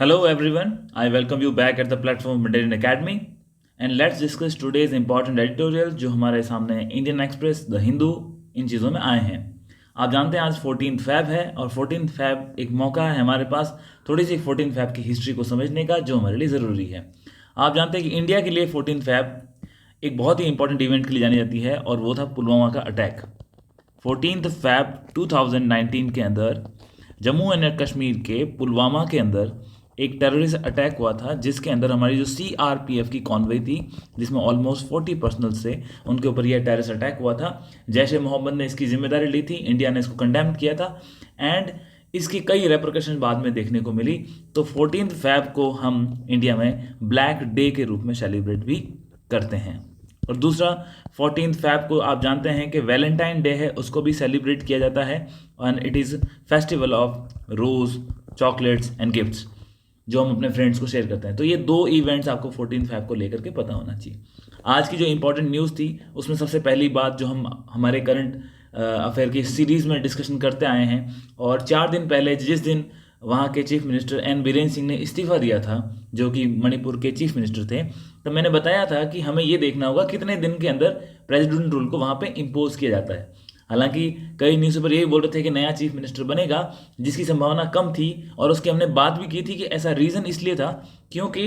Hello everyone, I welcome you back at the platform of Mandarin Academy and let's discuss today's important editorial जो हमारे सामने Indian express, the Hindu इन चीज़ों में आए हैं। आप जानते हैं आज 14 फैब है और 14 फैब एक मौका है हमारे पास थोड़ी सी 14 फैब की हिस्ट्री को समझने का जो हमारे लिए ज़रूरी है। आप जानते हैं कि इंडिया के लिए 14 फैब एक बहुत ही इंपॉर्टेंट इवेंट के लिए जानी जाती है और वो था पुलवामा का अटैक। 14 फैब 2019 के अंदर जम्मू एंड कश्मीर के पुलवामा के अंदर एक टेररिस्ट अटैक हुआ था जिसके अंदर हमारी जो सीआरपीएफ की कॉन्वॉय थी जिसमें ऑलमोस्ट 40 पर्सनल्स थे, उनके ऊपर यह टेररिस्ट अटैक हुआ था। जैश ए मोहम्मद ने इसकी जिम्मेदारी ली थी, इंडिया ने इसको कंडेम किया था एंड इसकी कई रेप्रकशन बाद में देखने को मिली। तो 14 फैब को हम इंडिया में ब्लैक डे के रूप में सेलिब्रेट भी करते हैं। और दूसरा 14 फैब को आप जानते हैं कि वैलेंटाइन डे है, उसको भी सेलिब्रेट किया जाता है and it is festival of rose, chocolates and gifts जो हम अपने फ्रेंड्स को शेयर करते हैं। तो ये दो इवेंट्स आपको 14 फैब को लेकर के पता होना चाहिए। आज की जो इंपॉर्टेंट न्यूज़ थी उसमें सबसे पहली बात जो हम हमारे करंट अफेयर की सीरीज़ में डिस्कशन करते आए हैं और 4 दिन पहले जिस दिन वहाँ के chief minister N Biren Singh ने इस्तीफ़ा दिया था जो कि मणिपुर के चीफ मिनिस्टर थे, तो मैंने बताया था कि हमें ये देखना होगा कितने दिन के अंदर प्रेसिडेंट रूल को वहाँ पे इम्पोज किया जाता है। हालांकि कई न्यूज़पेपर यही बोल रहे थे कि नया चीफ मिनिस्टर बनेगा जिसकी संभावना कम थी और उसकी हमने बात भी की थी कि ऐसा रीज़न इसलिए था क्योंकि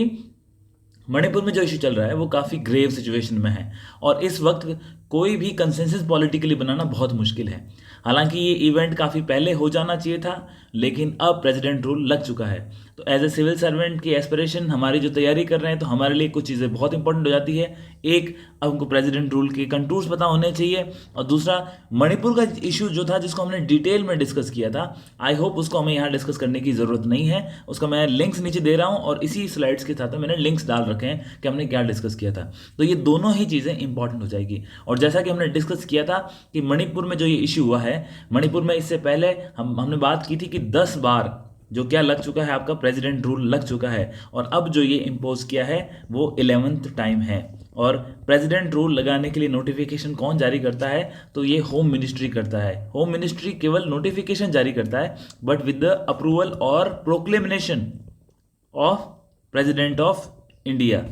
मणिपुर में जो इशू चल रहा है वो काफ़ी ग्रेव सिचुएशन में है और इस वक्त कोई भी कंसेंसस पॉलिटिकली बनाना बहुत मुश्किल है। हालांकि ये इवेंट काफ़ी पहले हो जाना चाहिए था लेकिन अब प्रेसिडेंट रूल लग चुका है। तो एज ए सिविल सर्वेंट की एस्पिरेशन हमारी जो तैयारी कर रहे हैं तो हमारे लिए कुछ चीज़ें बहुत इंपॉर्टेंट हो जाती है। एक, अब हमको प्रेसिडेंट रूल के कंटूर्स पता होने चाहिए और दूसरा मणिपुर का इशू जो था जिसको हमने डिटेल में डिस्कस किया था, आई होप उसको हमें यहाँ डिस्कस करने की ज़रूरत नहीं है। उसका मैं लिंक्स नीचे दे रहा हूँ और इसी स्लाइड्स के साथ मैंने लिंक्स डाल रखे हैं कि हमने क्या डिस्कस किया था। तो ये दोनों ही चीज़ें इंपॉर्टेंट हो जाएगी। और जैसा कि हमने डिस्कस किया था कि मणिपुर में जो ये इशू हुआ है, मणिपुर में इससे पहले हमने बात की थी कि 10 बार जो क्या लग चुका है, आपका प्रेसिडेंट रूल लग चुका है और अब जो ये इम्पोज किया है वो 11th टाइम है। और प्रेसिडेंट रूल लगाने के लिए नोटिफिकेशन कौन जारी करता है, तो ये होम मिनिस्ट्री करता है। होम मिनिस्ट्री केवल नोटिफिकेशन जारी करता है बट विद द अप्रूवल और प्रोक्लेमिनेशन ऑफ प्रेसिडेंट ऑफ इंडिया।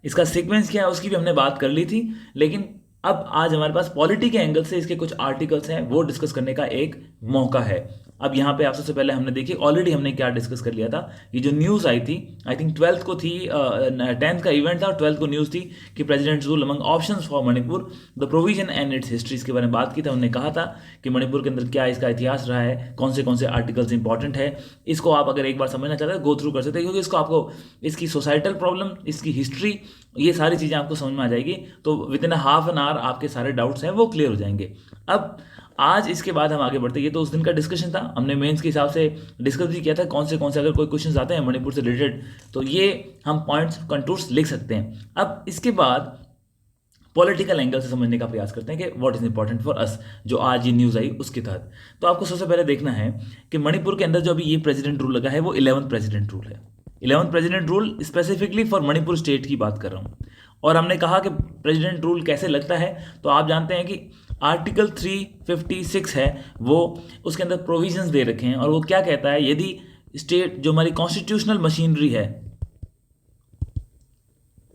इसका सीक्वेंस क्या है उसकी भी हमने बात कर ली थी, लेकिन अब आज हमारे पास पॉलिटी के एंगल से इसके कुछ आर्टिकल्स हैं वो डिस्कस करने का एक मौका है। अब यहाँ पे आप सबसे पहले हमने देखी ऑलरेडी हमने क्या डिस्कस कर लिया था। ये जो न्यूज़ आई थी आई थिंक 12th को थी, 10th का इवेंट था और 12th को न्यूज़ थी कि president rule among options for Manipur the provision and it's history, इसके बारे में बात की थी। उन्होंने कहा था कि मणिपुर के अंदर क्या इसका इतिहास रहा है, कौन से आर्टिकल्स इंपॉर्टेंट है। इसको आप अगर एक बार समझना चाहते हैं गो थ्रू कर सकते हैं क्योंकि इसको आपको इसकी सोसाइटल प्रॉब्लम, इसकी हिस्ट्री, ये सारी चीज़ें आपको समझ में आ जाएगी। तो with in half an hour आपके सारे डाउट्स हैं वो क्लियर हो जाएंगे। अब आज इसके बाद हम आगे बढ़ते, ये तो उस दिन का डिस्कशन था, हमने मेंस के हिसाब से डिस्कस भी किया था कौन से अगर कोई क्वेश्चंस आते हैं मणिपुर से रिलेटेड तो ये हम पॉइंट्स कंटूर्स लिख सकते हैं। अब इसके बाद पॉलिटिकल एंगल से समझने का प्रयास करते हैं कि what is important for us, जो आज ये न्यूज़ आई उसके तहत। तो आपको सबसे पहले देखना है कि मणिपुर के अंदर जो अभी ये प्रेसिडेंट रूल लगा है वो 11th प्रेसिडेंट रूल है। 11th president rule specifically for Manipur state की बात कर रहा हूँ। और हमने कहा कि प्रेसिडेंट रूल कैसे लगता है, तो आप जानते हैं कि आर्टिकल 356 है वो उसके अंदर प्रोविजंस दे रखे हैं और वो क्या कहता है, यदि स्टेट जो हमारी कॉन्स्टिट्यूशनल मशीनरी है,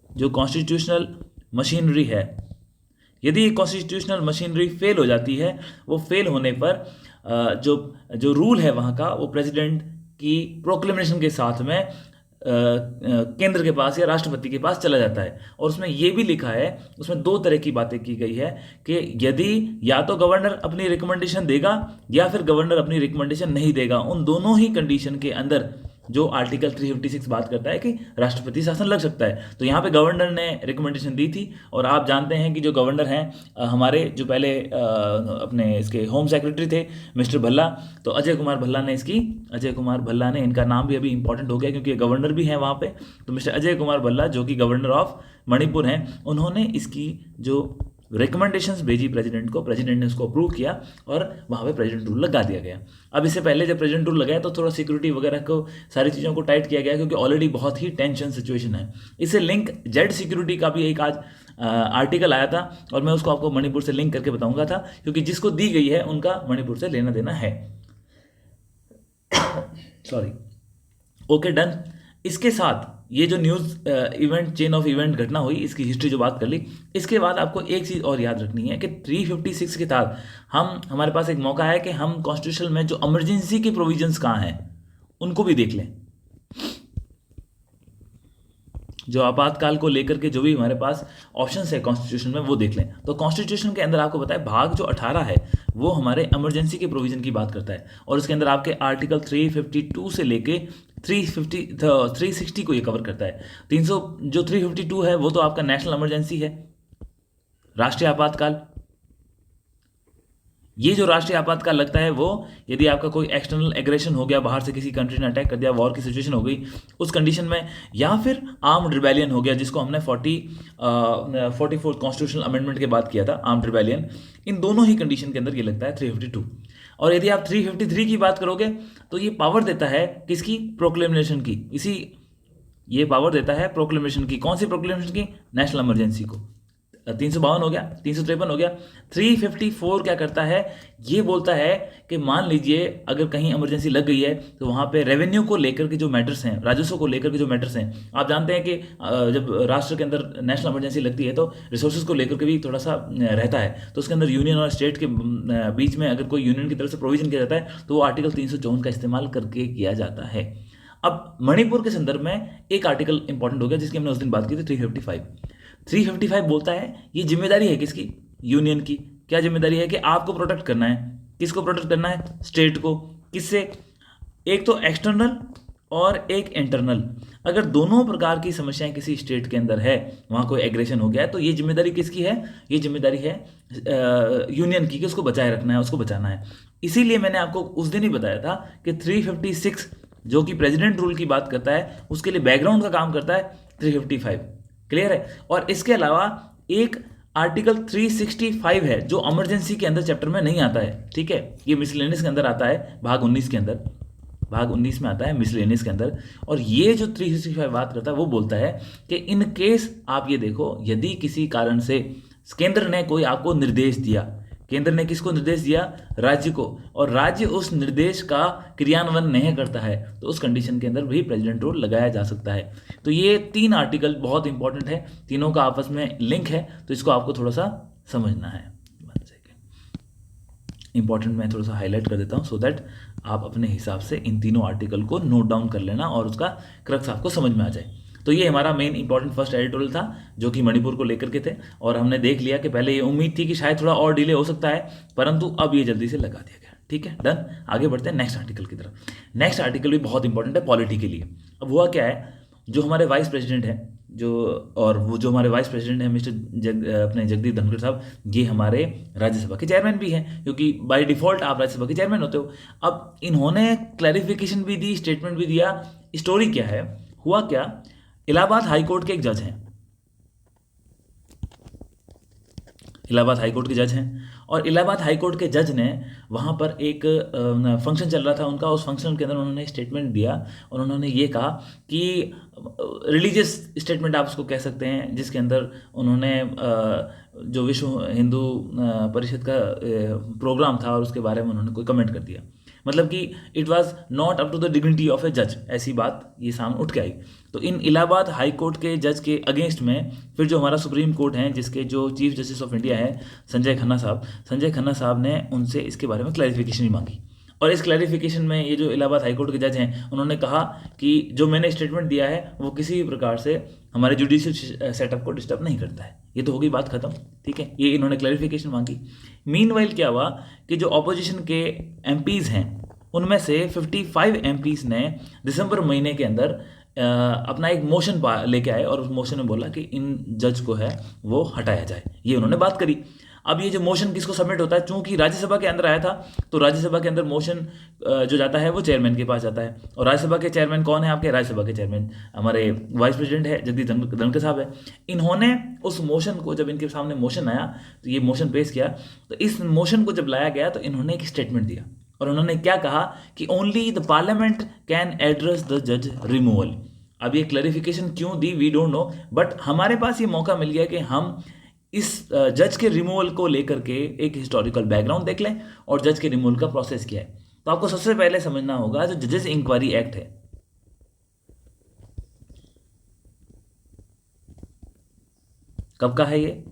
जो कॉन्स्टिट्यूशनल मशीनरी है, यदि ये कॉन्स्टिट्यूशनल मशीनरी फेल हो जाती है, वो फेल होने पर जो रूल है वहाँ का वो प्रेसिडेंट की प्रोक्लेमेशन के साथ में केंद्र के पास या राष्ट्रपति के पास चला जाता है। और उसमें ये भी लिखा है, उसमें 2 तरह की बातें की गई है कि यदि या तो गवर्नर अपनी रिकमेंडेशन देगा या फिर गवर्नर अपनी रिकमेंडेशन नहीं देगा, उन दोनों ही कंडीशन के अंदर जो आर्टिकल 356 बात करता है कि राष्ट्रपति शासन लग सकता है। तो यहाँ पे गवर्नर ने रिकमेंडेशन दी थी और आप जानते हैं कि जो गवर्नर हैं हमारे जो पहले अपने इसके होम सेक्रेटरी थे मिस्टर भल्ला, तो अजय कुमार भल्ला ने इनका नाम भी अभी इंपॉर्टेंट हो गया क्योंकि गवर्नर भी हैं वहाँ पे। तो मिस्टर अजय कुमार भल्ला जो कि गवर्नर ऑफ मणिपुर हैं, उन्होंने इसकी जो रिकमेंडेशंस भेजी प्रेसिडेंट को, प्रेसिडेंट ने उसको अप्रूव किया और वहाँ पे प्रेसिडेंट रूल लगा दिया गया। अब इससे पहले जब प्रेसिडेंट रूल लगाया तो थोड़ा सिक्योरिटी वगैरह को सारी चीज़ों को टाइट किया गया क्योंकि ऑलरेडी बहुत ही टेंशन सिचुएशन है। इससे लिंक जेड सिक्योरिटी का भी एक आज आर्टिकल आया था और मैं उसको आपको मणिपुर से लिंक करके बताऊंगा था क्योंकि जिसको दी गई है उनका मणिपुर से लेना देना है। सॉरी। Okay done. इसके साथ ये जो news event chain of event घटना हुई, इसकी हिस्ट्री जो बात कर ली, इसके बाद आपको एक चीज़ और याद रखनी है कि 356 के तहत हमारे पास एक मौका है कि हम कॉन्स्टिट्यूशन में जो इमरजेंसी के प्रोविजंस कहाँ हैं उनको भी देख लें। जो आपातकाल को लेकर के जो भी हमारे पास ऑप्शंस है कॉन्स्टिट्यूशन में वो देख लें। तो कॉन्स्टिट्यूशन के अंदर आपको पता है भाग जो 18 है वो हमारे इमरजेंसी के प्रोविजन की बात करता है, और उसके अंदर आपके आर्टिकल 352 से लेके 360 को ये कवर करता है। 300 जो 352 है वो तो आपका नेशनल इमरजेंसी है, राष्ट्रीय आपातकाल। ये जो राष्ट्रीय आपातकाल लगता है वो यदि आपका कोई एक्सटर्नल एग्रेशन हो गया, बाहर से किसी कंट्री ने अटैक कर दिया, वॉर की सिचुएशन हो गई उस कंडीशन में, या फिर आर्म्ड रिबेलियन हो गया जिसको हमने 44th कॉन्स्टिट्यूशनल अमेंडमेंट के बाद किया था, आर्म्ड रिबेलियन, इन दोनों ही कंडीशन के अंदर ये लगता है 352। और यदि आप 353 की बात करोगे तो ये पावर देता है किसकी, प्रोक्लेमेशन की। ये पावर देता है प्रोक्लेमेशन की। कौन सी प्रोक्लेमेशन की, नेशनल इमरजेंसी को। 352 हो गया, 353 हो गया। 354 क्या करता है, ये बोलता है कि मान लीजिए अगर कहीं इमरजेंसी लग गई है तो वहाँ पे रेवेन्यू को लेकर के जो मैटर्स हैं, राजस्व को लेकर के जो मैटर्स हैं, आप जानते हैं कि जब राष्ट्र के अंदर नेशनल इमरजेंसी लगती है तो रिसोर्सेज को लेकर के भी थोड़ा सा रहता है। तो उसके अंदर यूनियन और स्टेट के बीच में अगर कोई यूनियन की तरफ से प्रोविजन किया जाता है तो वो आर्टिकल 354 का इस्तेमाल करके किया जाता है। अब मणिपुर के संदर्भ में एक आर्टिकल इंपॉर्टेंट हो गया जिसकी हमने उस दिन बात की थी, 355 बोलता है ये जिम्मेदारी है किसकी, यूनियन की। क्या जिम्मेदारी है कि आपको प्रोटेक्ट करना है। किसको प्रोटेक्ट करना है, स्टेट को। किससे, एक तो एक्सटर्नल और एक इंटरनल। अगर दोनों प्रकार की समस्याएं किसी स्टेट के अंदर है, वहाँ कोई एग्रेशन हो गया है, तो ये जिम्मेदारी किसकी है, ये जिम्मेदारी है यूनियन की, कि उसको बचाए रखना है, उसको बचाना है। इसीलिए मैंने आपको उस दिन ही बताया था कि 356 जो कि प्रेसिडेंट रूल की बात करता है, उसके लिए बैकग्राउंड का काम करता है 355। क्लियर है। और इसके अलावा एक आर्टिकल 365 है जो इमरजेंसी के अंदर चैप्टर में नहीं आता है, ठीक है, ये मिसलेनियस के अंदर आता है, भाग 19 के अंदर, भाग 19 में आता है मिसलेनियस के अंदर। और ये जो 365 बात करता है वो बोलता है कि इन केस आप ये देखो, यदि किसी कारण से केंद्र ने कोई आपको निर्देश दिया, केंद्र ने किसको निर्देश दिया, राज्य को, और राज्य उस निर्देश का क्रियान्वयन नहीं करता है, तो उस कंडीशन के अंदर भी प्रेसिडेंट रूल लगाया जा सकता है। तो ये 3 आर्टिकल बहुत इंपॉर्टेंट है, तीनों का आपस में लिंक है, तो इसको आपको थोड़ा सा समझना है। इंपॉर्टेंट मैं थोड़ा सा हाईलाइट कर देता हूँ सो दैट आप अपने हिसाब से इन तीनों आर्टिकल को नोट डाउन कर लेना और उसका क्रक्स आपको समझ में आ जाए। तो ये हमारा मेन इंपॉर्टेंट फर्स्ट एडिटोरियल था जो कि मणिपुर को लेकर के थे, और हमने देख लिया कि पहले ये उम्मीद थी कि शायद थोड़ा और डिले हो सकता है, परंतु अब ये जल्दी से लगा दिया गया। ठीक है, डन। आगे बढ़ते हैं नेक्स्ट आर्टिकल की तरफ। नेक्स्ट आर्टिकल भी बहुत इंपॉर्टेंट है पॉलिटी के लिए। अब हुआ क्या है, जो हमारे वाइस प्रेसिडेंट हैं, वो जो हमारे वाइस प्रेसिडेंट हैं अपने जगदीप धनखड़ साहब, ये हमारे राज्यसभा के चेयरमैन भी हैं, क्योंकि बाय डिफॉल्ट आप राज्यसभा के चेयरमैन होते हो। अब इन्होंने क्लैरिफिकेशन भी दी, स्टेटमेंट भी दिया। स्टोरी क्या है, हुआ क्या, इलाहाबाद हाईकोर्ट के एक जज हैं, इलाहाबाद हाईकोर्ट के जज हैं, और इलाहाबाद हाईकोर्ट के जज ने वहाँ पर एक फंक्शन चल रहा था उनका, उस फंक्शन के अंदर उन्होंने स्टेटमेंट दिया और उन्होंने ये कहा कि रिलीजियस स्टेटमेंट आप उसको कह सकते हैं, जिसके अंदर उन्होंने जो विश्व हिंदू परिषद का प्रोग्राम था और उसके बारे में उन्होंने कोई कमेंट कर दिया, मतलब कि it was not up to the dignity of a जज, ऐसी बात ये सामने उठ के आई। तो इन इलाहाबाद हाई कोर्ट के जज के अगेंस्ट में फिर जो हमारा सुप्रीम कोर्ट है, जिसके जो चीफ जस्टिस ऑफ इंडिया है संजय खन्ना साहब ने उनसे इसके बारे में क्लैरिफिकेशन ही मांगी। और इस क्लैरिफिकेशन में ये जो इलाहाबाद हाई कोर्ट के जज हैं, उन्होंने कहा कि जो मैंने स्टेटमेंट दिया है वो किसी भी प्रकार से हमारे जुडिशियल सेटअप को डिस्टर्ब नहीं करता है। ये तो हो गई बात खत्म, ठीक है, ये इन्होंने क्लैरिफिकेशन मांगी। मीनवाइल क्या हुआ कि जो ऑपोजिशन के एमपीज़ हैं उनमें से 55 एमपीज़ ने दिसंबर महीने के अंदर अपना एक मोशन लेके आए और उस मोशन में बोला कि इन जज को है वो हटाया जाए, ये उन्होंने बात करी। अब ये जो मोशन किसको सबमिट होता है, चूंकि राज्यसभा के अंदर आया था तो राज्यसभा के अंदर मोशन जो जाता है वो चेयरमैन के पास जाता है, और राज्यसभा के चेयरमैन कौन है, आपके राज्यसभा के चेयरमैन हमारे वाइस प्रेसिडेंट है जगदीप धनखड़ साहब है। इन्होंने उस मोशन को, जब इनके सामने मोशन आया तो ये मोशन पेश किया, तो इस मोशन को जब लाया गया तो इन्होंने एक स्टेटमेंट दिया और उन्होंने क्या कहा कि only the parliament can address the जज रिमूवल। अब ये क्लैरिफिकेशन क्यों दी वी डोंट नो, बट हमारे पास ये मौका मिल गया कि हम इस जज के रिमूवल को लेकर के एक हिस्टोरिकल बैकग्राउंड देख लें और जज के रिमूवल का प्रोसेस क्या है। तो आपको सबसे पहले समझना होगा जो जजेस इंक्वायरी एक्ट है, कब का है ये?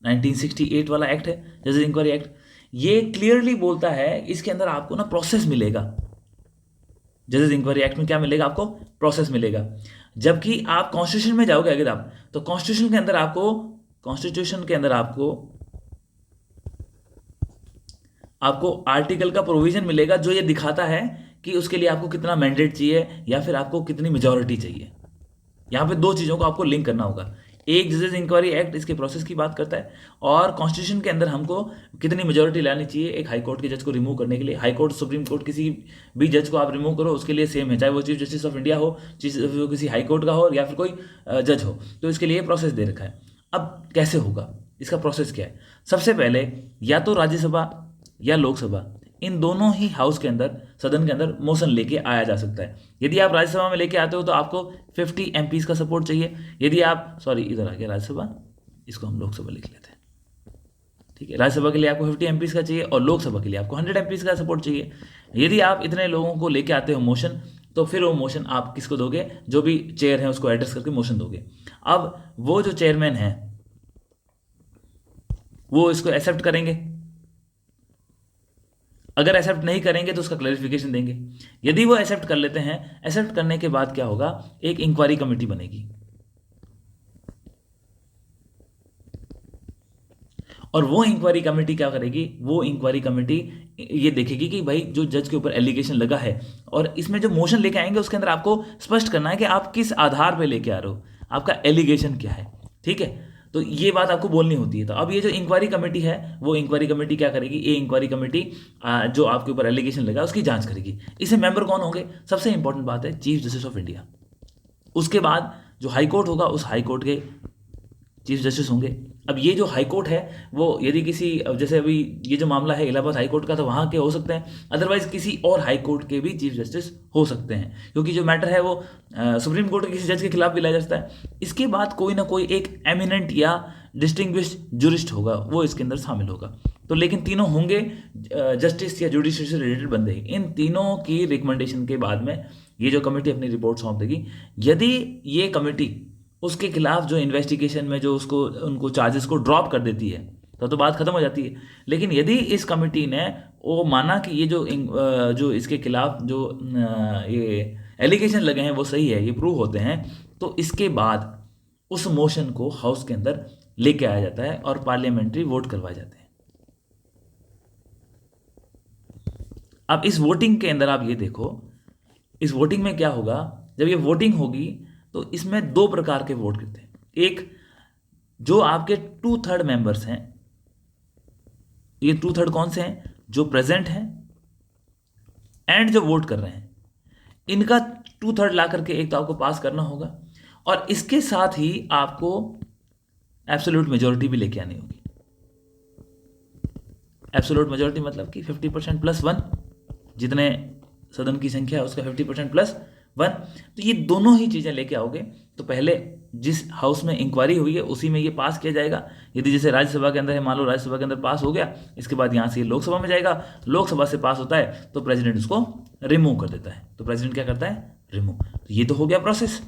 1968 वाला एक्ट है, जजेस इंक्वायरी एक्ट। ये क्लियरली बोलता है, इसके अंदर आपको ना प्रोसेस मिलेगा। जजेस इंक्वायरी एक्ट में क्या मिलेगा आपको? प्रोसेस मिलेगा। जबकि आप कॉन्स्टिट्यूशन में जाओगे अगर आप, तो कॉन्स्टिट्यूशन के अंदर आपको आर्टिकल का प्रोविजन मिलेगा जो ये दिखाता है कि उसके लिए आपको कितना मैंडेट चाहिए या फिर आपको कितनी मेजॉरिटी चाहिए। यहां पे दो चीजों को आपको लिंक करना होगा। एक जजेस इंक्वायरी एक्ट इसके प्रोसेस की बात करता है, और कॉन्स्टिट्यूशन के अंदर हमको कितनी मेजॉरिटी लानी चाहिए एक हाई कोर्ट के जज को रिमूव करने के लिए। हाई कोर्ट, सुप्रीम कोर्ट, किसी भी जज को आप रिमूव करो उसके लिए सेम है, चाहे वो चीफ जस्टिस ऑफ इंडिया हो, किसी हाई कोर्ट का हो या फिर कोई जज हो, तो इसके लिए प्रोसेस दे रखा है। अब कैसे होगा, इसका प्रोसेस क्या है? सबसे पहले या तो राज्यसभा या लोकसभा, इन दोनों ही हाउस के अंदर, सदन के अंदर मोशन लेके आया जा सकता है। यदि आप राज्यसभा में लेके आते हो तो आपको 50 एमपीज का सपोर्ट चाहिए। यदि आप, सॉरी इधर आ गया राज्यसभा, इसको हम लोकसभा लिख लेते हैं, ठीक है। राज्यसभा के लिए आपको 50 एमपीज का चाहिए और लोकसभा के लिए आपको 100 एमपीज का सपोर्ट चाहिए। यदि आप इतने लोगों को लेके आते हो मोशन, तो फिर वो मोशन आप किसको दोगे? जो भी चेयर है उसको एड्रेस करके मोशन दोगे। अब वो जो चेयरमैन है वो इसको एक्सेप्ट करेंगे, अगर एक्सेप्ट नहीं करेंगे तो उसका क्लैरिफिकेशन देंगे। यदि वो एक्सेप्ट कर लेते हैं, एक्सेप्ट करने के बाद क्या होगा? एक इंक्वायरी कमेटी बनेगी, और वो इंक्वायरी कमेटी क्या करेगी? वो इंक्वायरी कमेटी ये देखेगी कि भाई जो जज के ऊपर एलिगेशन लगा है, और इसमें जो मोशन लेके आएंगे उसके अंदर आपको स्पष्ट करना है कि आप किस आधार पे लेके आ रहे हो, आपका एलिगेशन क्या है, ठीक है। तो ये बात आपको बोलनी होती है। तो अब ये जो इंक्वायरी कमेटी है, वो इंक्वायरी कमेटी क्या करेगी? ये इंक्वायरी कमेटी जो आपके ऊपर एलिगेशन लगा उसकी जांच करेगी। इसमें मेंबर कौन होंगे? सबसे इंपॉर्टेंट बात है, चीफ जस्टिस ऑफ इंडिया। उसके बाद जो हाई कोर्ट होगा, उस हाई कोर्ट के चीफ जस्टिस होंगे। अब ये जो हाई कोर्ट है वो यदि किसी, जैसे अभी ये जो मामला है इलाहाबाद हाई कोर्ट का, तो वहाँ के हो सकते हैं, अदरवाइज किसी और हाई कोर्ट के भी चीफ जस्टिस हो सकते हैं, क्योंकि जो मैटर है वो सुप्रीम कोर्ट के किसी जज के खिलाफ भी लाया जाता है। इसके बाद कोई ना कोई एक एमिनेंट या डिस्टिंग्विश्ड जुरिस्ट होगा, वो इसके अंदर शामिल होगा। तो लेकिन तीनों होंगे जस्टिस या जुडिशरी से रिलेटेड बंदे ही। इन तीनों की रिकमेंडेशन के बाद में ये जो कमेटी अपनी रिपोर्ट सौंप देगी। यदि ये कमेटी उसके खिलाफ जो इन्वेस्टिगेशन में जो उसको उनको चार्जेस को ड्रॉप कर देती है, तो बात खत्म हो जाती है। लेकिन यदि इस कमेटी ने वो माना कि ये जो इसके खिलाफ जो ये एलिगेशन लगे हैं वो सही है, ये प्रूव होते हैं, तो इसके बाद उस मोशन को हाउस के अंदर लेके आया जाता है और पार्लियामेंट्री वोट करवाए जाते हैं। अब इस वोटिंग के अंदर आप ये देखो, इस वोटिंग में क्या होगा? जब ये वोटिंग होगी तो इसमें दो प्रकार के वोट करते हैं। एक, जो आपके 2/3 मेंबर्स हैं, ये 2/3 कौन से हैं? जो प्रेजेंट हैं एंड जो वोट कर रहे हैं, इनका 2/3 ला करके एक तो आपको पास करना होगा, और इसके साथ ही आपको एब्सोल्यूट मेजोरिटी भी लेके आनी होगी। एब्सोल्यूट मेजोरिटी मतलब कि 50% + 1, जितने सदन की संख्या है उसका 50% + 1। तो ये दोनों ही चीज़ें लेके आओगे तो पहले जिस हाउस में इंक्वायरी हुई है उसी में ये पास किया जाएगा। यदि जैसे राज्यसभा के अंदर है, मान लो राज्यसभा के अंदर पास हो गया, इसके बाद यहाँ से ये लोकसभा में जाएगा, लोकसभा से पास होता है तो प्रेसिडेंट उसको रिमूव कर देता है। तो प्रेसिडेंट क्या करता है? रिमूव। तो ये तो हो गया प्रोसेस।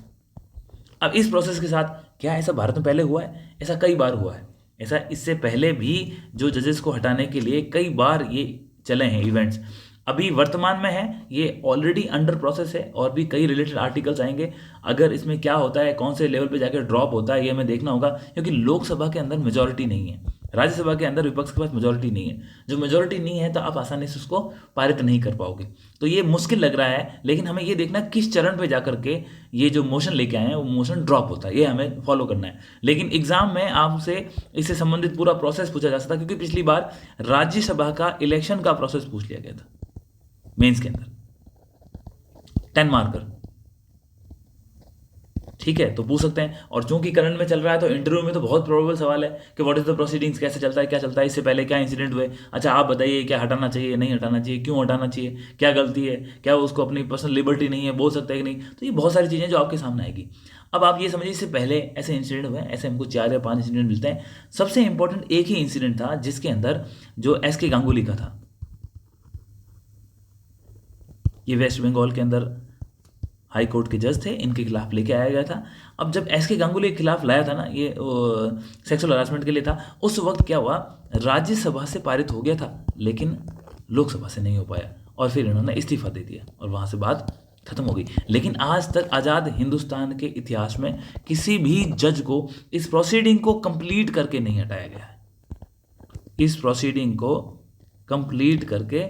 अब इस प्रोसेस के साथ क्या ऐसा भारत में पहले हुआ है? ऐसा कई बार हुआ है। ऐसा इससे पहले भी जो जजेस को हटाने के लिए कई बार ये चले हैं इवेंट्स। अभी वर्तमान में है, ये ऑलरेडी अंडर प्रोसेस है, और भी कई रिलेटेड आर्टिकल्स आएंगे। अगर इसमें क्या होता है, कौन से लेवल पे जाकर ड्रॉप होता है, ये हमें देखना होगा, क्योंकि लोकसभा के अंदर मेजॉरिटी नहीं है, राज्यसभा के अंदर विपक्ष के पास मेजॉरिटी नहीं है। जो मेजॉरिटी नहीं है तो आप आसानी से उसको पारित नहीं कर पाओगे। तो ये मुश्किल लग रहा है, लेकिन हमें ये देखना किस चरण पे जाकर के ये जो मोशन लेके आए हैं वो मोशन ड्रॉप होता है, ये हमें फॉलो करना है। लेकिन एग्जाम में आपसे इससे संबंधित पूरा प्रोसेस पूछा जा सकता है, क्योंकि पिछली बार राज्यसभा का इलेक्शन का प्रोसेस पूछ लिया गया था मेंस के अंदर, 10 मार्कर, ठीक है, तो पूछ सकते हैं। और चूंकि करंट में चल रहा है तो इंटरव्यू में तो बहुत प्रोबेबल सवाल है कि व्हाट इज द प्रोसीडिंग्स, कैसे चलता है, क्या चलता है, इससे पहले क्या इंसिडेंट हुए, अच्छा आप बताइए, क्या हटाना चाहिए, नहीं हटाना चाहिए, क्यों हटाना चाहिए, क्या गलती है, क्या उसको अपनी पर्सनल लिबर्टी नहीं है, बोल सकता है कि नहीं। तो ये बहुत सारी चीज़ें जो आपके सामने आएगी। अब आप ये समझिए, इससे पहले ऐसे इंसिडेंट हुए, ऐसे हमको 4 या 5 इंसिडेंट मिलते हैं। सबसे इंपॉर्टेंट एक ही इंसिडेंट था जिसके अंदर जो SK गांगुली का था, ये वेस्ट बंगाल के अंदर हाई कोर्ट के जज थे, इनके खिलाफ लेके आया गया था। अब जब एस के गांगुली के खिलाफ लाया था ना, ये सेक्सुअल हरासमेंट के लिए था, उस वक्त क्या हुआ, राज्यसभा से पारित हो गया था लेकिन लोकसभा से नहीं हो पाया और फिर इन्होंने इस्तीफा दे दिया और वहाँ से बात खत्म हो गई। लेकिन आज तक आज़ाद हिंदुस्तान के इतिहास में किसी भी जज को इस प्रोसीडिंग को कंप्लीट करके नहीं हटाया गया है, इस प्रोसीडिंग को कंप्लीट करके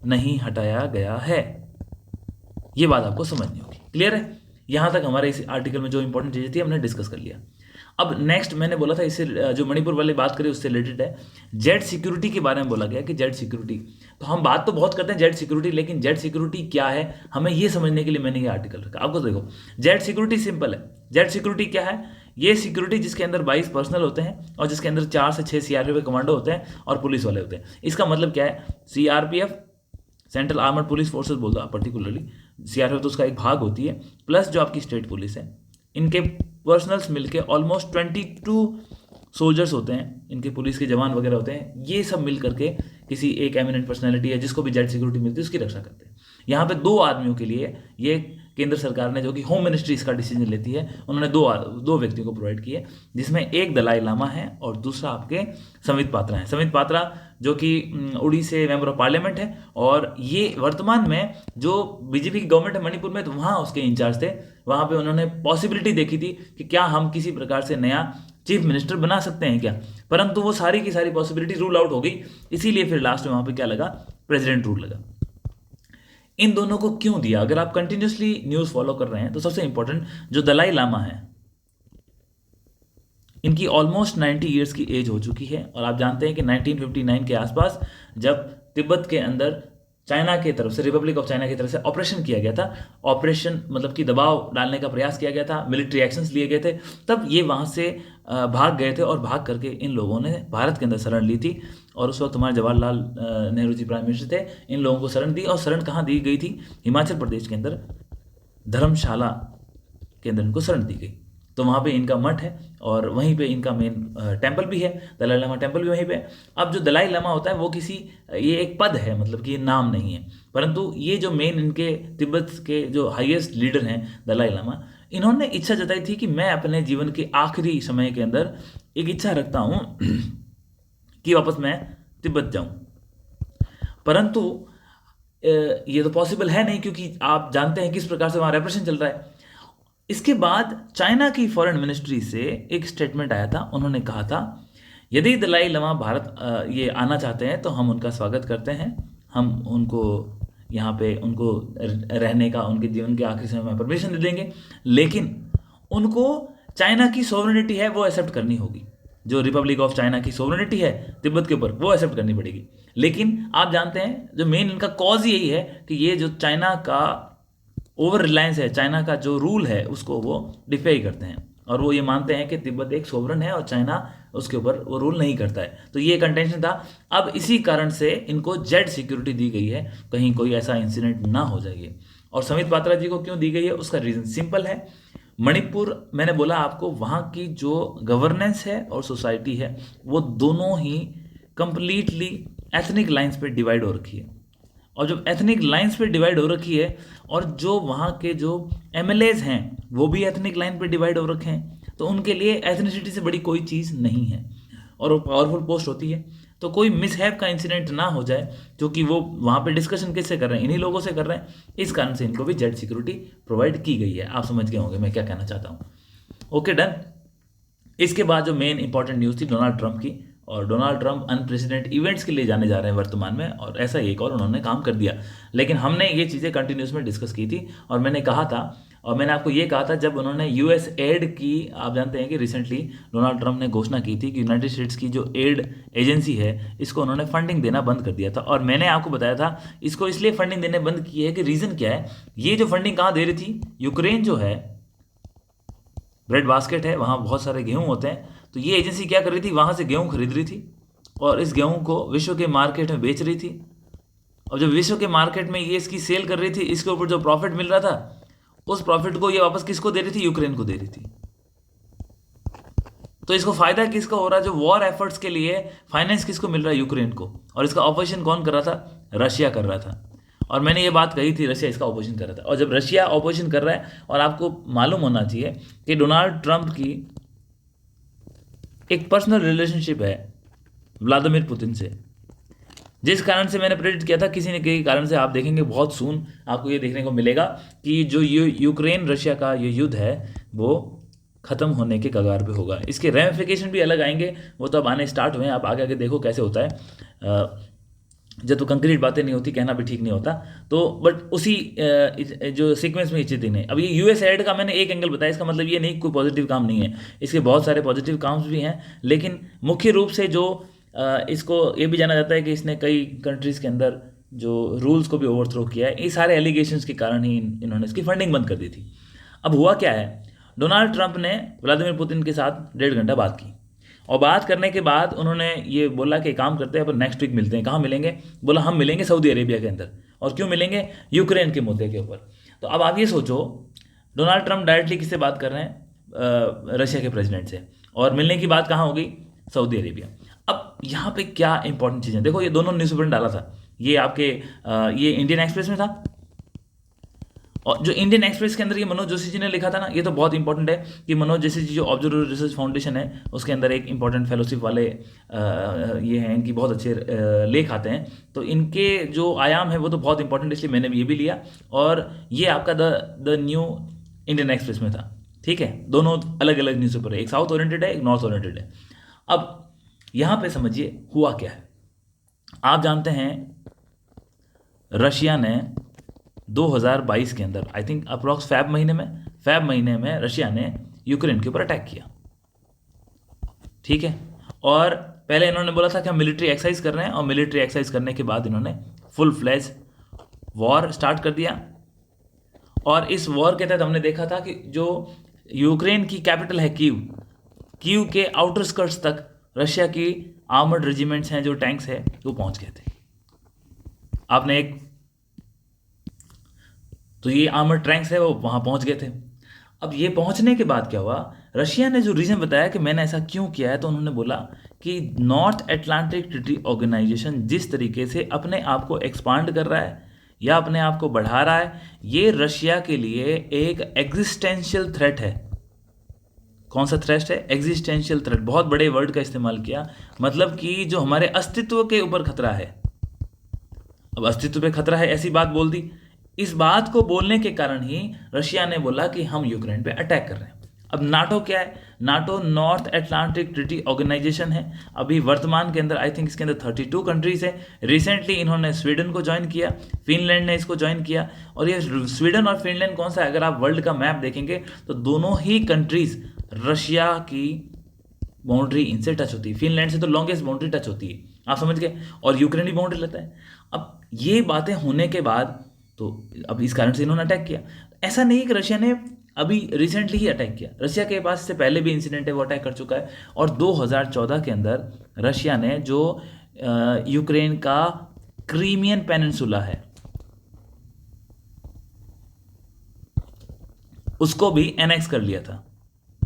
नहीं हटाया गया है। ये बात आपको समझनी होगी। क्लियर है? यहां तक हमारे इस आर्टिकल में जो इंपॉर्टेंट चीजें थी हमने डिस्कस कर लिया। अब नेक्स्ट मैंने बोला था, इससे जो मणिपुर वाले बात करी उससे रिलेटेड है, जेड सिक्योरिटी के बारे में बोला गया कि जेड सिक्योरिटी, तो हम बात तो बहुत करते हैं जेड सिक्योरिटी, लेकिन जेड सिक्योरिटी क्या है हमें ये समझने के लिए मैंने ये आर्टिकल रखा। आपको देखो, जेड सिक्योरिटी सिंपल है। जेड सिक्योरिटी क्या है? ये सिक्योरिटी जिसके अंदर 22 पर्सनल होते हैं और जिसके अंदर 4 से 6 सीआरपीएफ कमांडो होते हैं और पुलिस वाले होते हैं। इसका मतलब क्या है? CRPF, central armoured police forces बोलता है पर्टिकुलरली, सीआरपीएफ तो उसका एक भाग होती है, प्लस जो आपकी स्टेट पुलिस है, इनके पर्सनल्स मिलके ऑलमोस्ट 22 सोल्जर्स होते हैं, इनके पुलिस के जवान वगैरह होते हैं। ये सब मिल करके किसी एक एमिनेंट पर्सनैलिटी है जिसको भी जेड सिक्योरिटी मिलती है उसकी रक्षा करते हैं। यहाँ पे 2 आदमियों के लिए ये केंद्र सरकार ने, जो कि होम मिनिस्ट्री इसका डिसीजन लेती है, उन्होंने दो व्यक्तियों को प्रोवाइड किए, जिसमें एक दलाई लामा है और दूसरा आपके समित पात्रा है। समित पात्रा जो कि उड़ीसा मेंबर ऑफ पार्लियामेंट है और ये वर्तमान में जो बीजेपी की गवर्नमेंट है मणिपुर में, तो वहाँ उसके इंचार्ज थे। वहाँ पे उन्होंने पॉसिबिलिटी देखी थी कि क्या हम किसी प्रकार से नया चीफ मिनिस्टर बना सकते हैं क्या, परंतु वो सारी की सारी पॉसिबिलिटी रूल आउट हो गई। इसीलिए फिर लास्ट में वहाँ पे क्या लगा? प्रेसिडेंट रूल लगा। इन दोनों को क्यों दिया? अगर आप कंटिन्यूसली न्यूज़ फॉलो कर रहे हैं तो सबसे इंपॉर्टेंट जो दलाई लामा है, इनकी ऑलमोस्ट 90 ईयर्स की एज हो चुकी है और आप जानते हैं कि 1959 के आसपास जब तिब्बत के अंदर चाइना की तरफ से, रिपब्लिक ऑफ चाइना की तरफ से ऑपरेशन किया गया था, ऑपरेशन मतलब कि दबाव डालने का प्रयास किया गया था, मिलिट्री एक्शंस लिए गए थे, तब ये वहाँ से भाग गए थे और भाग करके इन लोगों ने भारत के अंदर शरण ली थी। और उस वक्त हमारे जवाहरलाल नेहरू जी प्राइम मिनिस्टर थे, इन लोगों को शरण दी और शरण कहाँ दी गई थी? हिमाचल प्रदेश के अंदर धर्मशाला के अंदर इनको शरण दी गई। तो वहाँ पे इनका मठ है और वहीं पे इनका मेन टेम्पल भी है, दलाई लामा टेम्पल भी वहीं पे है। अब जो दलाई लामा होता है वो किसी, ये एक पद है, मतलब कि ये नाम नहीं है, परंतु ये जो मेन इनके तिब्बत के जो हाईएस्ट लीडर हैं दलाई लामा, इन्होंने इच्छा जताई थी कि मैं अपने जीवन के आखिरी समय के अंदर एक इच्छा रखता हूँ कि वापस मैं तिब्बत जाऊँ, परंतु ये तो पॉसिबल है नहीं क्योंकि आप जानते हैं किस प्रकार से वहाँ रेप्रेशन चल रहा है। इसके बाद चाइना की फॉरेन मिनिस्ट्री से एक स्टेटमेंट आया था, उन्होंने कहा था यदि दलाई लामा भारत ये आना चाहते हैं तो हम उनका स्वागत करते हैं, हम उनको यहाँ पे उनको रहने का, उनके जीवन के आखिरी समय में परमिशन दे देंगे, लेकिन उनको चाइना की सोवरेनिटी है वो एक्सेप्ट करनी होगी। जो रिपब्लिक ऑफ चाइना की सोवरेनिटी है तिब्बत के ऊपर वो एक्सेप्ट करनी पड़ेगी। लेकिन आप जानते हैं जो मेन इनका कॉज यही है कि ये जो चाइना का ओवर रिलायंस है, चाइना का जो रूल है उसको वो डिफाई करते हैं और वो ये मानते हैं कि तिब्बत एक सोवरन है और चाइना उसके ऊपर वो रूल नहीं करता है। तो ये कंटेंशन था। अब इसी कारण से इनको जेड सिक्योरिटी दी गई है, कहीं कोई ऐसा इंसिडेंट ना हो जाए। और समित पात्रा जी को क्यों दी गई है उसका रीज़न सिंपल है। मणिपुर, मैंने बोला आपको, वहाँ की जो गवर्नेंस है और सोसाइटी है वो दोनों ही कंप्लीटली एथनिक लाइंस पे डिवाइड हो रखी है। और जब एथनिक लाइंस पे डिवाइड हो रखी है और जो वहाँ के जो एमएलएज हैं वो भी एथनिक लाइन पे डिवाइड हो रखे हैं, तो उनके लिए एथनिसिटी से बड़ी कोई चीज़ नहीं है और वो पावरफुल पोस्ट होती है। तो कोई मिसहैप का इंसिडेंट ना हो जाए, क्योंकि वो वहाँ पे डिस्कशन किससे कर रहे हैं? इन्हीं लोगों से कर रहे हैं। इस कारण से इनको भी जेड सिक्योरिटी प्रोवाइड की गई है। आप समझ गए होंगे मैं क्या कहना चाहता हूँ। Okay, done. इसके बाद जो मेन इंपॉर्टेंट न्यूज़ थी डोनाल्ड ट्रंप की, और डोनाल्ड ट्रंप अनप्रेसिडेंट इवेंट्स के लिए जाने जा रहे हैं वर्तमान में, और ऐसा एक और उन्होंने काम कर दिया। लेकिन हमने ये चीज़ें कंटिन्यूस में डिस्कस की थी और मैंने कहा था, और मैंने आपको ये कहा था जब उन्होंने यूएस एड की, आप जानते हैं कि रिसेंटली डोनाल्ड ट्रंप ने घोषणा की थी कि यूनाइटेड स्टेट्स की जो एड एजेंसी है इसको उन्होंने फंडिंग देना बंद कर दिया था। और मैंने आपको बताया था इसको इसलिए फंडिंग देने बंद की है कि रीज़न क्या है। ये जो फंडिंग कहाँ दे रही थी? यूक्रेन जो है ब्रेड बास्केट है, वहाँ बहुत सारे गेहूँ होते हैं, तो ये एजेंसी क्या कर रही थी? वहाँ से गेहूँ खरीद रही थी और इस गेहूं को विश्व के मार्केट में बेच रही थी। और जब विश्व के मार्केट में ये इसकी सेल कर रही थी, इसके ऊपर जो प्रॉफिट मिल रहा था उस प्रॉफिट को ये वापस किसको दे रही थी? यूक्रेन को दे रही थी। तो इसको फायदा किसका हो रहा है? जो वॉर एफर्ट्स के लिए फाइनेंस किसको मिल रहा है? यूक्रेन को। और इसका ऑपरेशन कौन कर रहा था? रशिया कर रहा था। और मैंने ये बात कही थी, रशिया इसका ऑपोजिशन कर रहा था। और जब रशिया ऑपोजिशन कर रहा है, और आपको मालूम होना चाहिए कि डोनाल्ड ट्रंप की एक पर्सनल रिलेशनशिप है व्लादिमीर पुतिन से, जिस कारण से मैंने प्रेडिक्ट किया था, किसी न किसी कारण से आप देखेंगे बहुत सून आपको ये देखने को मिलेगा कि जो यूक्रेन रशिया का ये युद्ध है वो ख़त्म होने के कगार पे होगा। इसके रेमिफिकेशन भी अलग आएंगे, वो तो अब आने स्टार्ट हुए हैं। आप आगे आगे देखो कैसे होता है। जब तो कंक्रीट बातें नहीं होती, कहना भी ठीक नहीं होता। तो बट उसी जो सीक्वेंस में ये चीज़ें नहीं। अब ये यूएस एड का मैंने एक एंगल बताया, इसका मतलब ये नहीं कोई पॉजिटिव काम नहीं है, इसके बहुत सारे पॉजिटिव काम्स भी हैं। लेकिन मुख्य रूप से जो इसको ये भी जाना जाता है कि इसने कई कंट्रीज़ के अंदर जो रूल्स को भी ओवरथ्रो किया है। ये सारे एलिगेशंस के कारण ही इन्होंने इसकी फंडिंग बंद कर दी थी। अब हुआ क्या है, डोनाल्ड ट्रंप ने व्लादिमीर पुतिन के साथ 1.5 घंटा बात की, और बात करने के बाद उन्होंने ये बोला कि काम करते हैं अपन नेक्स्ट वीक मिलते हैं। कहाँ मिलेंगे? बोला हम मिलेंगे सऊदी अरेबिया के अंदर। और क्यों मिलेंगे? यूक्रेन के मुद्दे के ऊपर। तो अब आप ये सोचो, डोनाल्ड ट्रंप डायरेक्टली किससे बात कर रहे हैं? रशिया के प्रेसिडेंट से। और मिलने की बात कहाँ होगी? Saudi Arabia. अब यहाँ पे क्या इंपॉर्टेंट चीज़ें देखो, ये दोनों न्यूज़पेपर ने डाला था। ये आपके ये इंडियन एक्सप्रेस में था, और जो इंडियन एक्सप्रेस के अंदर ये मनोज जोशी जी ने लिखा था ना, ये तो बहुत इंपॉर्टेंट है कि मनोज जोशी जी जो ऑब्जर्वर रिसर्च फाउंडेशन है उसके अंदर एक इंपॉर्टेंट फेलोशिप वाले ये हैं, इनकी बहुत अच्छे लेख आते हैं। तो इनके जो आयाम है वो तो बहुत इंपॉर्टेंट, इसलिए मैंने ये भी लिया। और ये आपका द न्यू इंडियन एक्सप्रेस में था। ठीक है, दोनों अलग अलग न्यूज़पेपर है, एक साउथ ओरिएंटेड है, एक नॉर्थ ओरिएंटेड है। अब यहाँ पे समझिए हुआ क्या है। आप जानते हैं रशिया ने 2022 के अंदर, आई थिंक अप्रॉक्स फैब महीने में रशिया ने यूक्रेन के ऊपर अटैक किया। ठीक है, और पहले इन्होंने बोला था कि हम मिलिट्री एक्सरसाइज कर रहे हैं, और मिलिट्री एक्सरसाइज करने के बाद इन्होंने फुल फ्लैज वॉर स्टार्ट कर दिया। और इस वॉर के तहत हमने देखा था कि जो यूक्रेन की कैपिटल है कीव के आउटर स्कर्ट्स तक रशिया की आर्मर्ड रेजिमेंट्स हैं, जो टैंक्स है, वो पहुंच गए थे। आपने तो ये आर्मर्ड टैंक्स है वो वहां पहुंच गए थे। अब ये पहुंचने के बाद क्या हुआ, रशिया ने जो रीज़न बताया कि मैंने ऐसा क्यों किया है, तो उन्होंने बोला कि नॉर्थ अटलांटिक ट्रीटी ऑर्गेनाइजेशन जिस तरीके से अपने आप को एक्सपांड कर रहा है या अपने आप को बढ़ा रहा है, ये रशिया के लिए एक एग्जिस्टेंशियल थ्रेट है। कौन सा थ्रेट है? Existential threat. बहुत बड़े वर्ड का इस्तेमाल किया, मतलब कि जो हमारे अस्तित्व के ऊपर खतरा है। अब अस्तित्व पे खतरा है ऐसी बात बोल दी। इस बात को बोलने के कारण ही रशिया ने बोला कि हम यूक्रेन पे अटैक कर रहे हैं। अब नाटो क्या है? NATO North Atlantic Treaty Organization है। अभी वर्तमान के अंदर आई थिंक इसके अंदर 32 कंट्रीज है। रिसेंटली इन्होंने स्वीडन को ज्वाइन किया, फिनलैंड ने इसको ज्वाइन किया। और ये स्वीडन और फिनलैंड कौन सा है? अगर आप वर्ल्ड का मैप देखेंगे तो दोनों ही कंट्रीज रशिया की बाउंड्री इनसे टच होती है। फिनलैंड से तो लॉन्गेस्ट बाउंड्री टच होती है, आप समझ गए। और यूक्रेन भी बाउंड्री लेता है। अब ये बातें होने के बाद तो अब इस कारण से इन्होंने अटैक किया। ऐसा नहीं कि रशिया ने अभी रिसेंटली ही अटैक किया, रशिया के पास से पहले भी इंसिडेंट है, वो अटैक कर चुका है। और 2014 के अंदर रशिया ने जो यूक्रेन का क्रीमियन पेनिनसुला है उसको भी एनेक्स कर लिया था।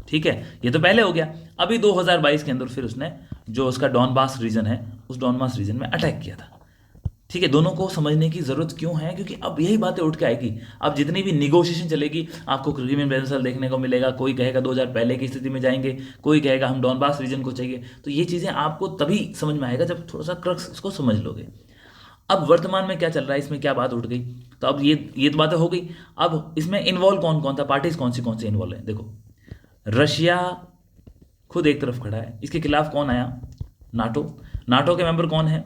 ठीक है, ये तो पहले हो गया। अभी 2022 के अंदर फिर उसने जो उसका डॉनबास रीजन है, उस डॉनबास रीजन में अटैक किया था। ठीक है, दोनों को समझने की जरूरत क्यों है? क्योंकि अब यही बातें उठ के आएगी। अब जितनी भी निगोशिएशन चलेगी आपको क्रीमियन पेनिनसुला देखने को मिलेगा। कोई कहेगा 2000 पहले की स्थिति में जाएंगे, कोई कहेगा हम डॉनबास रीजन को चाहिए। तो ये चीज़ें आपको तभी समझ में आएगा जब थोड़ा सा क्रक्स इसको समझ लोगे। अब वर्तमान में क्या चल रहा है, इसमें क्या बात उठ गई, तो अब ये तो बातें हो गई। अब इसमें इन्वॉल्व कौन कौन था, पार्टीज कौन सी इन्वॉल्व है? देखो, रशिया खुद एक तरफ खड़ा है, इसके खिलाफ कौन आया? नाटो के मेंबर कौन है?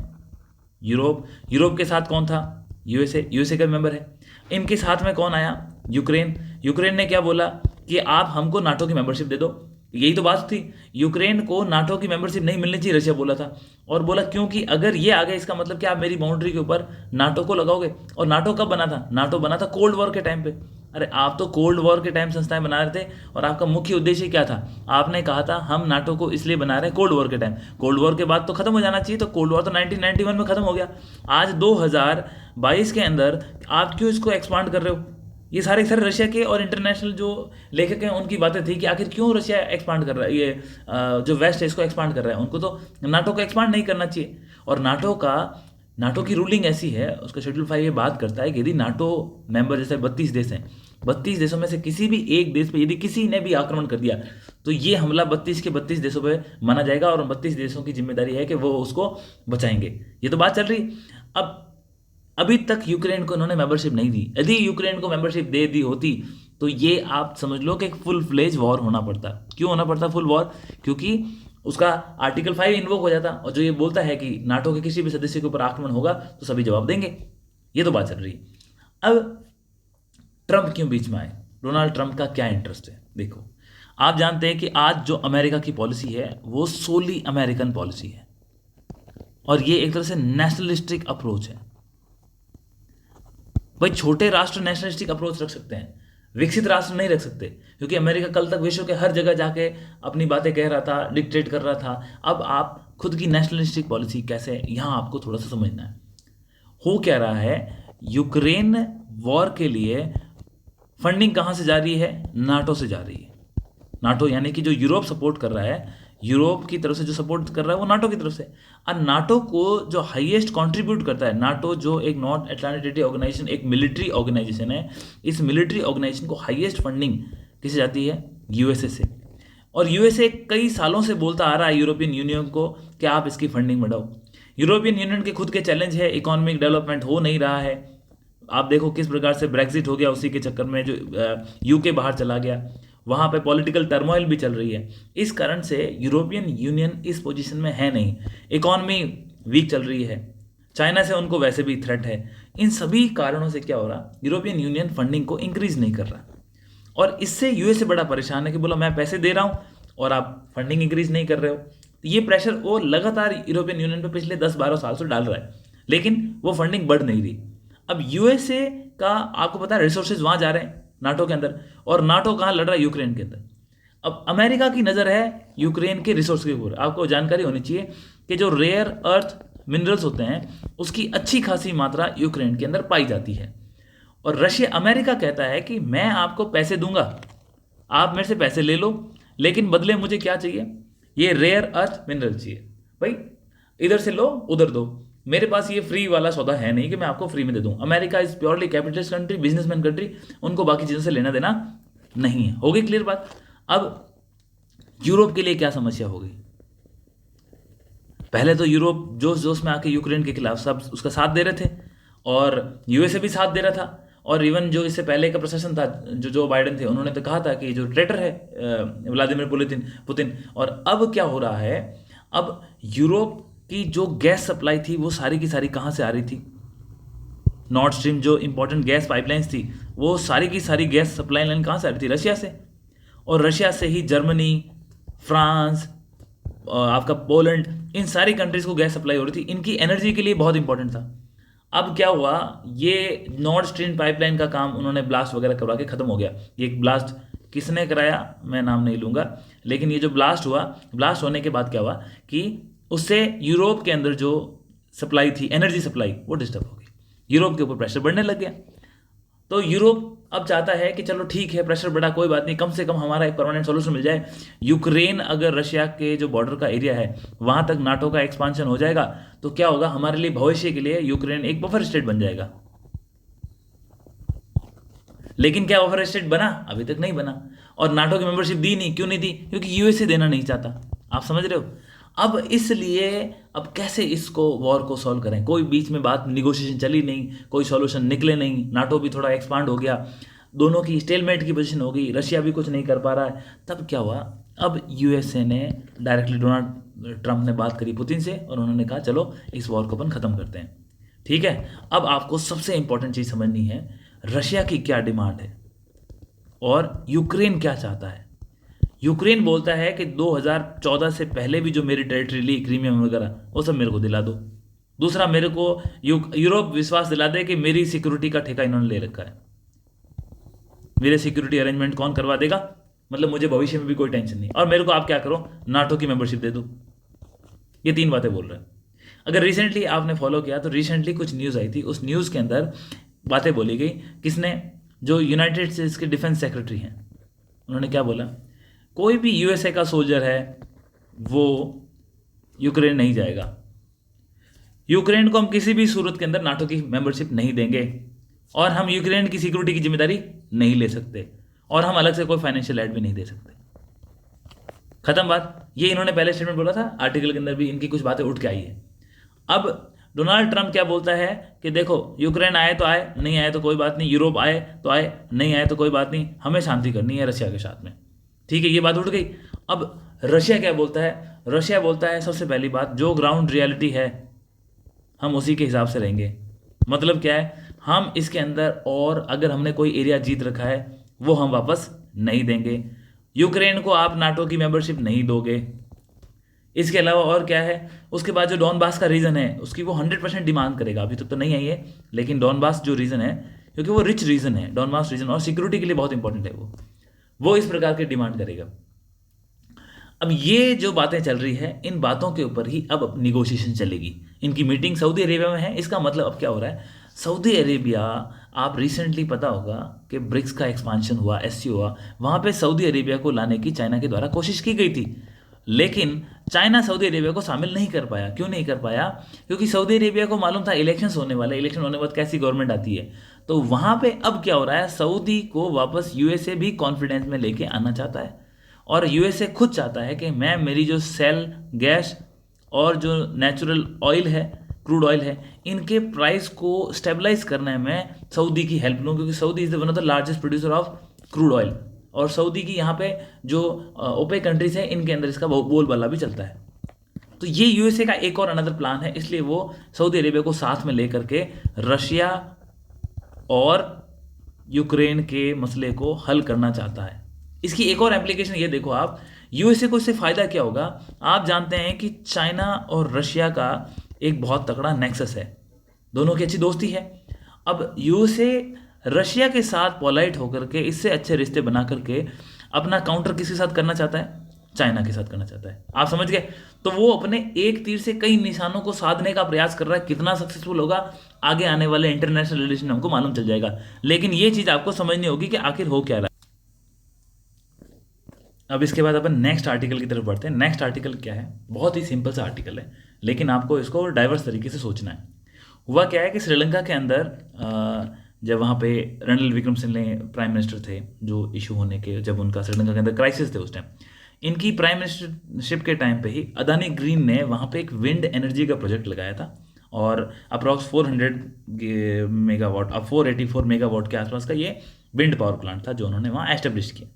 यूरोप के साथ कौन था? यूएसए का मेंबर है। इनके साथ में कौन आया? यूक्रेन ने क्या बोला कि आप हमको नाटो की मेंबरशिप दे दो। यही तो बात थी, यूक्रेन को नाटो की मेंबरशिप नहीं मिलनी चाहिए, रशिया बोला था। और बोला क्योंकि अगर ये आ गया इसका मतलब कि आप मेरी बाउंड्री के ऊपर नाटो को लगाओगे। और नाटो कब बना था? नाटो बना था कोल्ड वॉर के टाइम पे। अरे आप तो कोल्ड वॉर के टाइम संस्थाएं बना रहे थे, और आपका मुख्य उद्देश्य क्या था? आपने कहा था हम नाटो को इसलिए बना रहे हैं कोल्ड वॉर के टाइम। कोल्ड वॉर के बाद तो खत्म हो जाना चाहिए, तो कोल्ड वॉर तो 1991 में खत्म हो गया। आज 2022 के अंदर आप क्यों इसको एक्सपांड कर रहे हो? ये सारे रशिया के और इंटरनेशनल जो लेखक हैं उनकी बातें थी कि आखिर क्यों रशिया एक्सपांड कर रहा है, ये जो वेस्ट है इसको एक्सपांड कर रहा है। उनको तो नाटो को एक्सपांड नहीं करना चाहिए। और नाटो का नाटो की रूलिंग ऐसी है, उसका शेड्यूल 5 ये बात करता है कि यदि नाटो मेंबर जैसे 32 देश हैं, 32 देशों में से किसी भी एक देश पे यदि किसी ने भी आक्रमण कर दिया तो ये हमला 32 के 32 देशों पे माना जाएगा और 32 देशों की जिम्मेदारी है कि वो उसको बचाएंगे। ये तो बात चल रही। अब अभी तक यूक्रेन को इन्होंने मेंबरशिप नहीं दी। यदि यूक्रेन को मेंबरशिप दे दी होती तो ये आप समझ लो कि एक फुल फ्लेज वॉर होना पड़ता। क्यों होना पड़ता फुल वॉर? क्योंकि उसका आर्टिकल 5 इन्वोक हो जाता और जो ये बोलता है कि नाटो के किसी भी सदस्य के ऊपर आक्रमण होगा तो सभी जवाब देंगे। ये तो बात चल रही। अब ट्रंप क्यों बीच में आए? डोनाल्ड ट्रंप का क्या इंटरेस्ट है? देखो, आप जानते हैं कि आज जो अमेरिका की पॉलिसी है वो सोली अमेरिकन पॉलिसी है और ये एक तरह से नेशनलिस्टिक अप्रोच है। भाई छोटे राष्ट्र नेशनलिस्टिक अप्रोच रख सकते हैं, विकसित राष्ट्र नहीं रख सकते, क्योंकि अमेरिका कल तक विश्व के हर जगह जाके अपनी बातें कह रहा था, डिक्टेट कर रहा था। अब आप खुद की नेशनलिस्टिक पॉलिसी कैसे, यहां आपको थोड़ा सा समझना है। हो क्या रहा है, यूक्रेन वॉर के लिए फंडिंग कहां से जा रही है? नाटो से जा रही है। नाटो यानी कि जो यूरोप सपोर्ट कर रहा है, यूरोप की तरफ से जो सपोर्ट कर रहा है वो नाटो की तरफ से। और नाटो को जो हाईएस्ट कंट्रीब्यूट करता है, नाटो जो एक नॉर्थ अटलांटिक ट्रीटी ऑर्गेनाइजेशन, एक मिलिट्री ऑर्गेनाइजेशन है, इस मिलिट्री ऑर्गेनाइजेशन को हाईएस्ट फंडिंग किसे जाती है? यूएसए से। और यूएसए कई सालों से बोलता आ रहा है यूरोपियन यूनियन को कि आप इसकी फंडिंग बढ़ाओ। यूरोपियन यूनियन के खुद के चैलेंज है, इकोनॉमिक डेवलपमेंट हो नहीं रहा है। आप देखो किस प्रकार से ब्रेक्जिट हो गया, उसी के चक्कर में जो यूके बाहर चला गया, वहाँ पे पॉलिटिकल टर्मोइल भी चल रही है। इस कारण से यूरोपियन यूनियन इस पोजीशन में है नहीं, इकॉनमी वीक चल रही है, चाइना से उनको वैसे भी थ्रेट है। इन सभी कारणों से क्या हो रहा, यूरोपियन यूनियन फंडिंग को इंक्रीज नहीं कर रहा और इससे यूएसए बड़ा परेशान है कि बोला मैं पैसे दे रहा हूँ और आप फंडिंग इंक्रीज नहीं कर रहे हो। तो ये प्रेशर वो लगातार यूरोपियन यूनियन पे पिछले 10-12 साल से डाल रहा है, लेकिन वो फंडिंग बढ़ नहीं रही। अब यूएसए का आपको पता है रिसोर्सेज वहां जा रहे हैं नाटो के अंदर, और नाटो कहां लड़ रहा है? यूक्रेन के अंदर। अब अमेरिका की नजर है यूक्रेन के रिसोर्स के ऊपर। आपको जानकारी होनी चाहिए कि जो रेयर अर्थ मिनरल्स होते हैं उसकी अच्छी खासी मात्रा यूक्रेन के अंदर पाई जाती है। और रशिया, अमेरिका कहता है कि मैं आपको पैसे दूंगा, आप मेरे से पैसे ले लो, लेकिन बदले मुझे क्या चाहिए? ये रेयर अर्थ मिनरल चाहिए। भाई इधर से लो उधर दो, मेरे पास ये फ्री वाला सौदा है नहीं कि मैं आपको फ्री में दे दूं। America is purely capitalist country, businessman country, उनको बाकी चीजों से लेना देना नहीं है। हो गई क्लियर बात? अब यूरोप के लिए क्या समस्या होगी? पहले तो यूरोप जोश जोश में आके यूक्रेन के खिलाफ सब उसका साथ दे रहे थे और यूएसए भी साथ दे रहा था। और इवन जो इससे पहले का प्रशासन था, जो बाइडेन थे, उन्होंने तो कहा था कि जो ट्रेटर है व्लादिमीर पुतिन। और अब क्या हो रहा है, अब यूरोप की जो गैस सप्लाई थी वो सारी की सारी कहाँ से आ रही थी? नॉर्थ स्ट्रीम जो इंपॉर्टेंट गैस पाइपलाइंस थी वो सारी की सारी गैस सप्लाई लाइन कहाँ से आ रही थी? रशिया से। और रशिया से ही जर्मनी, फ्रांस, आपका पोलैंड, इन सारी कंट्रीज को गैस सप्लाई हो रही थी। इनकी एनर्जी के लिए बहुत इंपॉर्टेंट था। अब क्या हुआ, ये नॉर्थ स्ट्रीम पाइपलाइन का काम उन्होंने ब्लास्ट वगैरह करवा के खत्म हो गया। ये ब्लास्ट किसने कराया मैं नाम नहीं लूंगा, लेकिन ये जो ब्लास्ट हुआ, ब्लास्ट होने के बाद क्या हुआ कि उससे यूरोप के अंदर जो सप्लाई थी, एनर्जी सप्लाई, वो डिस्टर्ब हो गई। यूरोप के ऊपर प्रेशर बढ़ने लग गया। तो यूरोप अब चाहता है कि चलो ठीक है, प्रेशर बढ़ा, कोई बात नहीं, कम से कम हमारा एक परमानेंट सोल्यूशन मिल जाए। यूक्रेन अगर रशिया के जो बॉर्डर का एरिया है वहां तक नाटो का एक्सपांशन हो जाएगा तो क्या होगा, हमारे लिए भविष्य के लिए यूक्रेन एक बफर स्टेट बन जाएगा। लेकिन क्या बफर स्टेट बना? अभी तक नहीं बना। और नाटो की मेंबरशिप दी नहीं। क्यों नहीं दी? क्योंकि यूएसए देना नहीं चाहता। आप समझ रहे हो? अब इसलिए अब कैसे इसको वॉर को सॉल्व करें? कोई बीच में बात निगोशिएशन चली नहीं, कोई सॉल्यूशन निकले नहीं, नाटो भी थोड़ा एक्सपांड हो गया, दोनों की स्टेलमेट की पोजीशन हो गई, रशिया भी कुछ नहीं कर पा रहा है। तब क्या हुआ, अब यूएसए ने डायरेक्टली, डोनाल्ड ट्रंप ने बात करी पुतिन से और उन्होंने कहा चलो इस वॉर को अपन खत्म करते हैं। ठीक है, अब आपको सबसे इंपॉर्टेंट चीज समझनी है, रशिया की क्या डिमांड है और यूक्रेन क्या चाहता है। यूक्रेन बोलता है कि 2014 से पहले भी जो मेरी टेरिटरी ली, क्रीमिया वगैरह, वो सब मेरे को दिला दो। दूसरा, मेरे को यूरोप विश्वास दिला दे कि मेरी सिक्योरिटी का ठेका इन्होंने ले रखा है, मेरे सिक्योरिटी अरेंजमेंट कौन करवा देगा, मतलब मुझे भविष्य में भी कोई टेंशन नहीं, और मेरे को आप क्या करो, नाटो की मेंबरशिप दे दो। ये 3 बातें बोल रहे हैं। अगर रिसेंटली आपने फॉलो किया तो रिसेंटली कुछ न्यूज़ आई थी, उस न्यूज़ के अंदर बातें बोली गई। किसने? जो यूनाइटेड स्टेट्स के डिफेंस सेक्रेटरी हैं, उन्होंने क्या बोला, कोई भी यूएसए का सोल्जर है वो यूक्रेन नहीं जाएगा। यूक्रेन को हम किसी भी सूरत के अंदर नाटो की मेंबरशिप नहीं देंगे, और हम यूक्रेन की सिक्योरिटी की जिम्मेदारी नहीं ले सकते, और हम अलग से कोई फाइनेंशियल एड भी नहीं दे सकते। खत्म बात। ये इन्होंने पहले स्टेटमेंट बोला था, आर्टिकल के अंदर भी इनकी कुछ बातें उठ के आई है। अब डोनाल्ड ट्रंप क्या बोलता है कि देखो, यूक्रेन आए तो आए, नहीं आए तो कोई बात नहीं, यूरोप आए तो आए, नहीं आए तो कोई बात नहीं, हमें शांति करनी है रशिया के साथ में। ठीक है, ये बात उठ गई। अब रशिया क्या बोलता है? रशिया बोलता है सबसे पहली बात, जो ग्राउंड रियलिटी है हम उसी के हिसाब से रहेंगे। मतलब क्या है, हम इसके अंदर, और अगर हमने कोई एरिया जीत रखा है वो हम वापस नहीं देंगे। यूक्रेन को आप नाटो की मेंबरशिप नहीं दोगे। इसके अलावा और क्या है, उसके बाद जो डॉनबास का रीजन है उसकी वो 100% डिमांड करेगा। अभी तक तो नहीं आई है, लेकिन डॉनबास जो रीजन है, क्योंकि वो रिच रीजन है डॉनबास रीजन, और सिक्योरिटी के लिए बहुत इंपॉर्टेंट है वो इस प्रकार की डिमांड करेगा। अब ये जो बातें चल रही है, इन बातों के ऊपर ही अब निगोशिएशन चलेगी। इनकी मीटिंग सऊदी अरेबिया में है। इसका मतलब अब क्या हो रहा है, सऊदी अरेबिया, आप रिसेंटली पता होगा कि ब्रिक्स का एक्सपांशन हुआ, एससीओ हुआ, वहाँ पे सऊदी अरेबिया को लाने की चाइना के द्वारा कोशिश की गई थी, लेकिन चाइना सऊदी अरेबिया को शामिल नहीं कर पाया। क्यों नहीं कर पाया? क्योंकि सऊदी अरेबिया को मालूम था इलेक्शंस होने वाले, इलेक्शन होने के बाद कैसी गवर्नमेंट आती है। तो वहाँ पे अब क्या हो रहा है, सऊदी को वापस यूएसए भी कॉन्फिडेंस में लेके आना चाहता है, और यूएसए खुद चाहता है कि मैं मेरी जो सेल गैस और जो नेचुरल ऑयल है, क्रूड ऑयल है, इनके प्राइस को स्टेबलाइज करने में सऊदी की हेल्प लूँ, क्योंकि Saudi is one of the largest producer of crude oil, और सऊदी की यहाँ पे जो ओपेक कंट्रीज है इनके अंदर इसका बोलबाला भी चलता है। तो ये यूएसए का एक और अनदर प्लान है, इसलिए वो सऊदी अरेबिया को साथ में लेकर के रशिया और यूक्रेन के मसले को हल करना चाहता है। इसकी एक और एप्लीकेशन ये देखो आप, यूएसए को इससे फायदा क्या होगा। आप जानते हैं कि चाइना और रशिया का एक बहुत तगड़ा नेक्सस है, दोनों की अच्छी दोस्ती है। अब यूएसए रशिया के साथ पोलाइट होकर के, इससे अच्छे रिश्ते बना करके अपना काउंटर किसके साथ करना चाहता है? चाइना के साथ करना चाहता है। आप समझ गए? तो वो अपने एक तीर से कई निशानों को साधने का प्रयास कर रहा है। कितना सक्सेसफुल होगा आगे आने वाले इंटरनेशनल रिलेशन हमको मालूम चल जाएगा, लेकिन ये चीज आपको समझनी होगी कि आखिर हो क्या रहा है। अब इसके बाद अपन नेक्स्ट आर्टिकल की तरफ बढ़ते हैं। नेक्स्ट आर्टिकल क्या है? बहुत ही सिंपल सा आर्टिकल है, लेकिन आपको इसको डाइवर्स तरीके से सोचना है। हुआ क्या है कि श्रीलंका के अंदर जब वहाँ पे रणनील विक्रमसिंघे प्राइम मिनिस्टर थे, जो इशू होने के, जब उनका श्रीलंका के अंदर क्राइसिस थे उस टाइम, इनकी प्राइम मिनिस्टरशिप के टाइम पे ही अदानी ग्रीन ने वहाँ पे एक विंड एनर्जी का प्रोजेक्ट लगाया था, और अप्रॉक्स 400 मेगावाट, अब 484 मेगावाट के आसपास का ये विंड पावर प्लांट था जो उन्होंने वहाँ एस्टेब्लिश किया।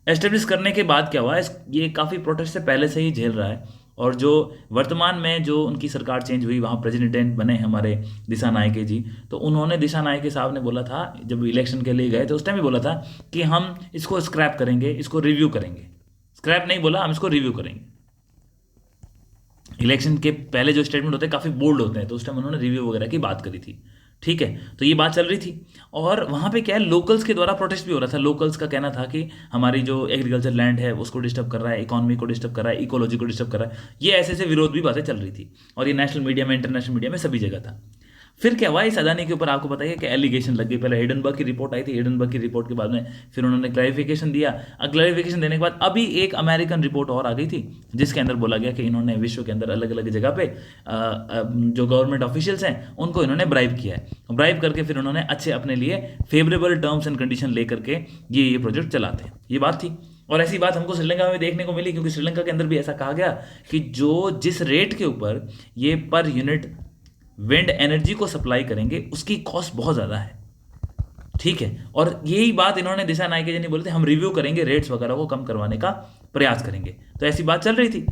एस्टेब्लिश करने के बाद क्या हुआ, ये काफ़ी प्रोटेस्ट से पहले से ही झेल रहा है, और जो वर्तमान में जो उनकी सरकार चेंज हुई, वहाँ प्रेसिडेंट बने हमारे दिशा नायके जी, तो उन्होंने, दिशा नायके साहब ने बोला था जब इलेक्शन के लिए गए तो उस टाइम भी बोला था कि हम इसको स्क्रैप करेंगे, इसको रिव्यू करेंगे। स्क्रैप नहीं बोला, हम इसको रिव्यू करेंगे। इलेक्शन के पहले जो स्टेटमेंट होते हैं काफ़ी बोल्ड होते हैं, तो उस टाइम उन्होंने रिव्यू वगैरह की बात करी थी। ठीक है, तो ये बात चल रही थी, और वहाँ पे क्या है, लोकल्स के द्वारा प्रोटेस्ट भी हो रहा था। लोकल्स का कहना था कि हमारी जो एग्रीकल्चर लैंड है उसको डिस्टर्ब कर रहा है, इकोनॉमी को डिस्टर्ब कर रहा है, इकोलॉजी को डिस्टर्ब कर रहा है। ये ऐसे ऐसे विरोध भी बातें चल रही थी, और ये नेशनल मीडिया में, इंटरनेशनल मीडिया में, सभी जगह था। फिर क्या हुआ, इस अदानी के ऊपर आपको बताइए कि एलिगेशन लग गई। पहले हिडनबर्ग की रिपोर्ट आई थी, हिडनबर्ग की रिपोर्ट के बाद में फिर उन्होंने क्लैरिफिकेशन दिया। क्लैरिफिकेशन देने के बाद अभी एक अमेरिकन रिपोर्ट और आ गई थी, जिसके अंदर बोला गया कि इन्होंने विश्व के अंदर अलग अलग जगह पे जो गवर्नमेंट ऑफिशियल्स हैं उनको इन्होंने ब्राइब किया है। ब्राइब करके फिर उन्होंने अच्छे अपने लिए फेवरेबल टर्म्स एंड कंडीशन लेकर के ये प्रोजेक्ट चलाते हैं। ये बात थी, और ऐसी बात हमको श्रीलंका में देखने को मिली, क्योंकि श्रीलंका के अंदर भी ऐसा कहा गया कि जो जिस रेट के ऊपर ये पर यूनिट विंड एनर्जी को सप्लाई करेंगे उसकी कॉस्ट बहुत ज़्यादा है। ठीक है, और यही बात इन्होंने दिशा नायके जी ने बोले थे, हम रिव्यू करेंगे, रेट्स वगैरह को कम करवाने का प्रयास करेंगे। तो ऐसी बात चल रही थी।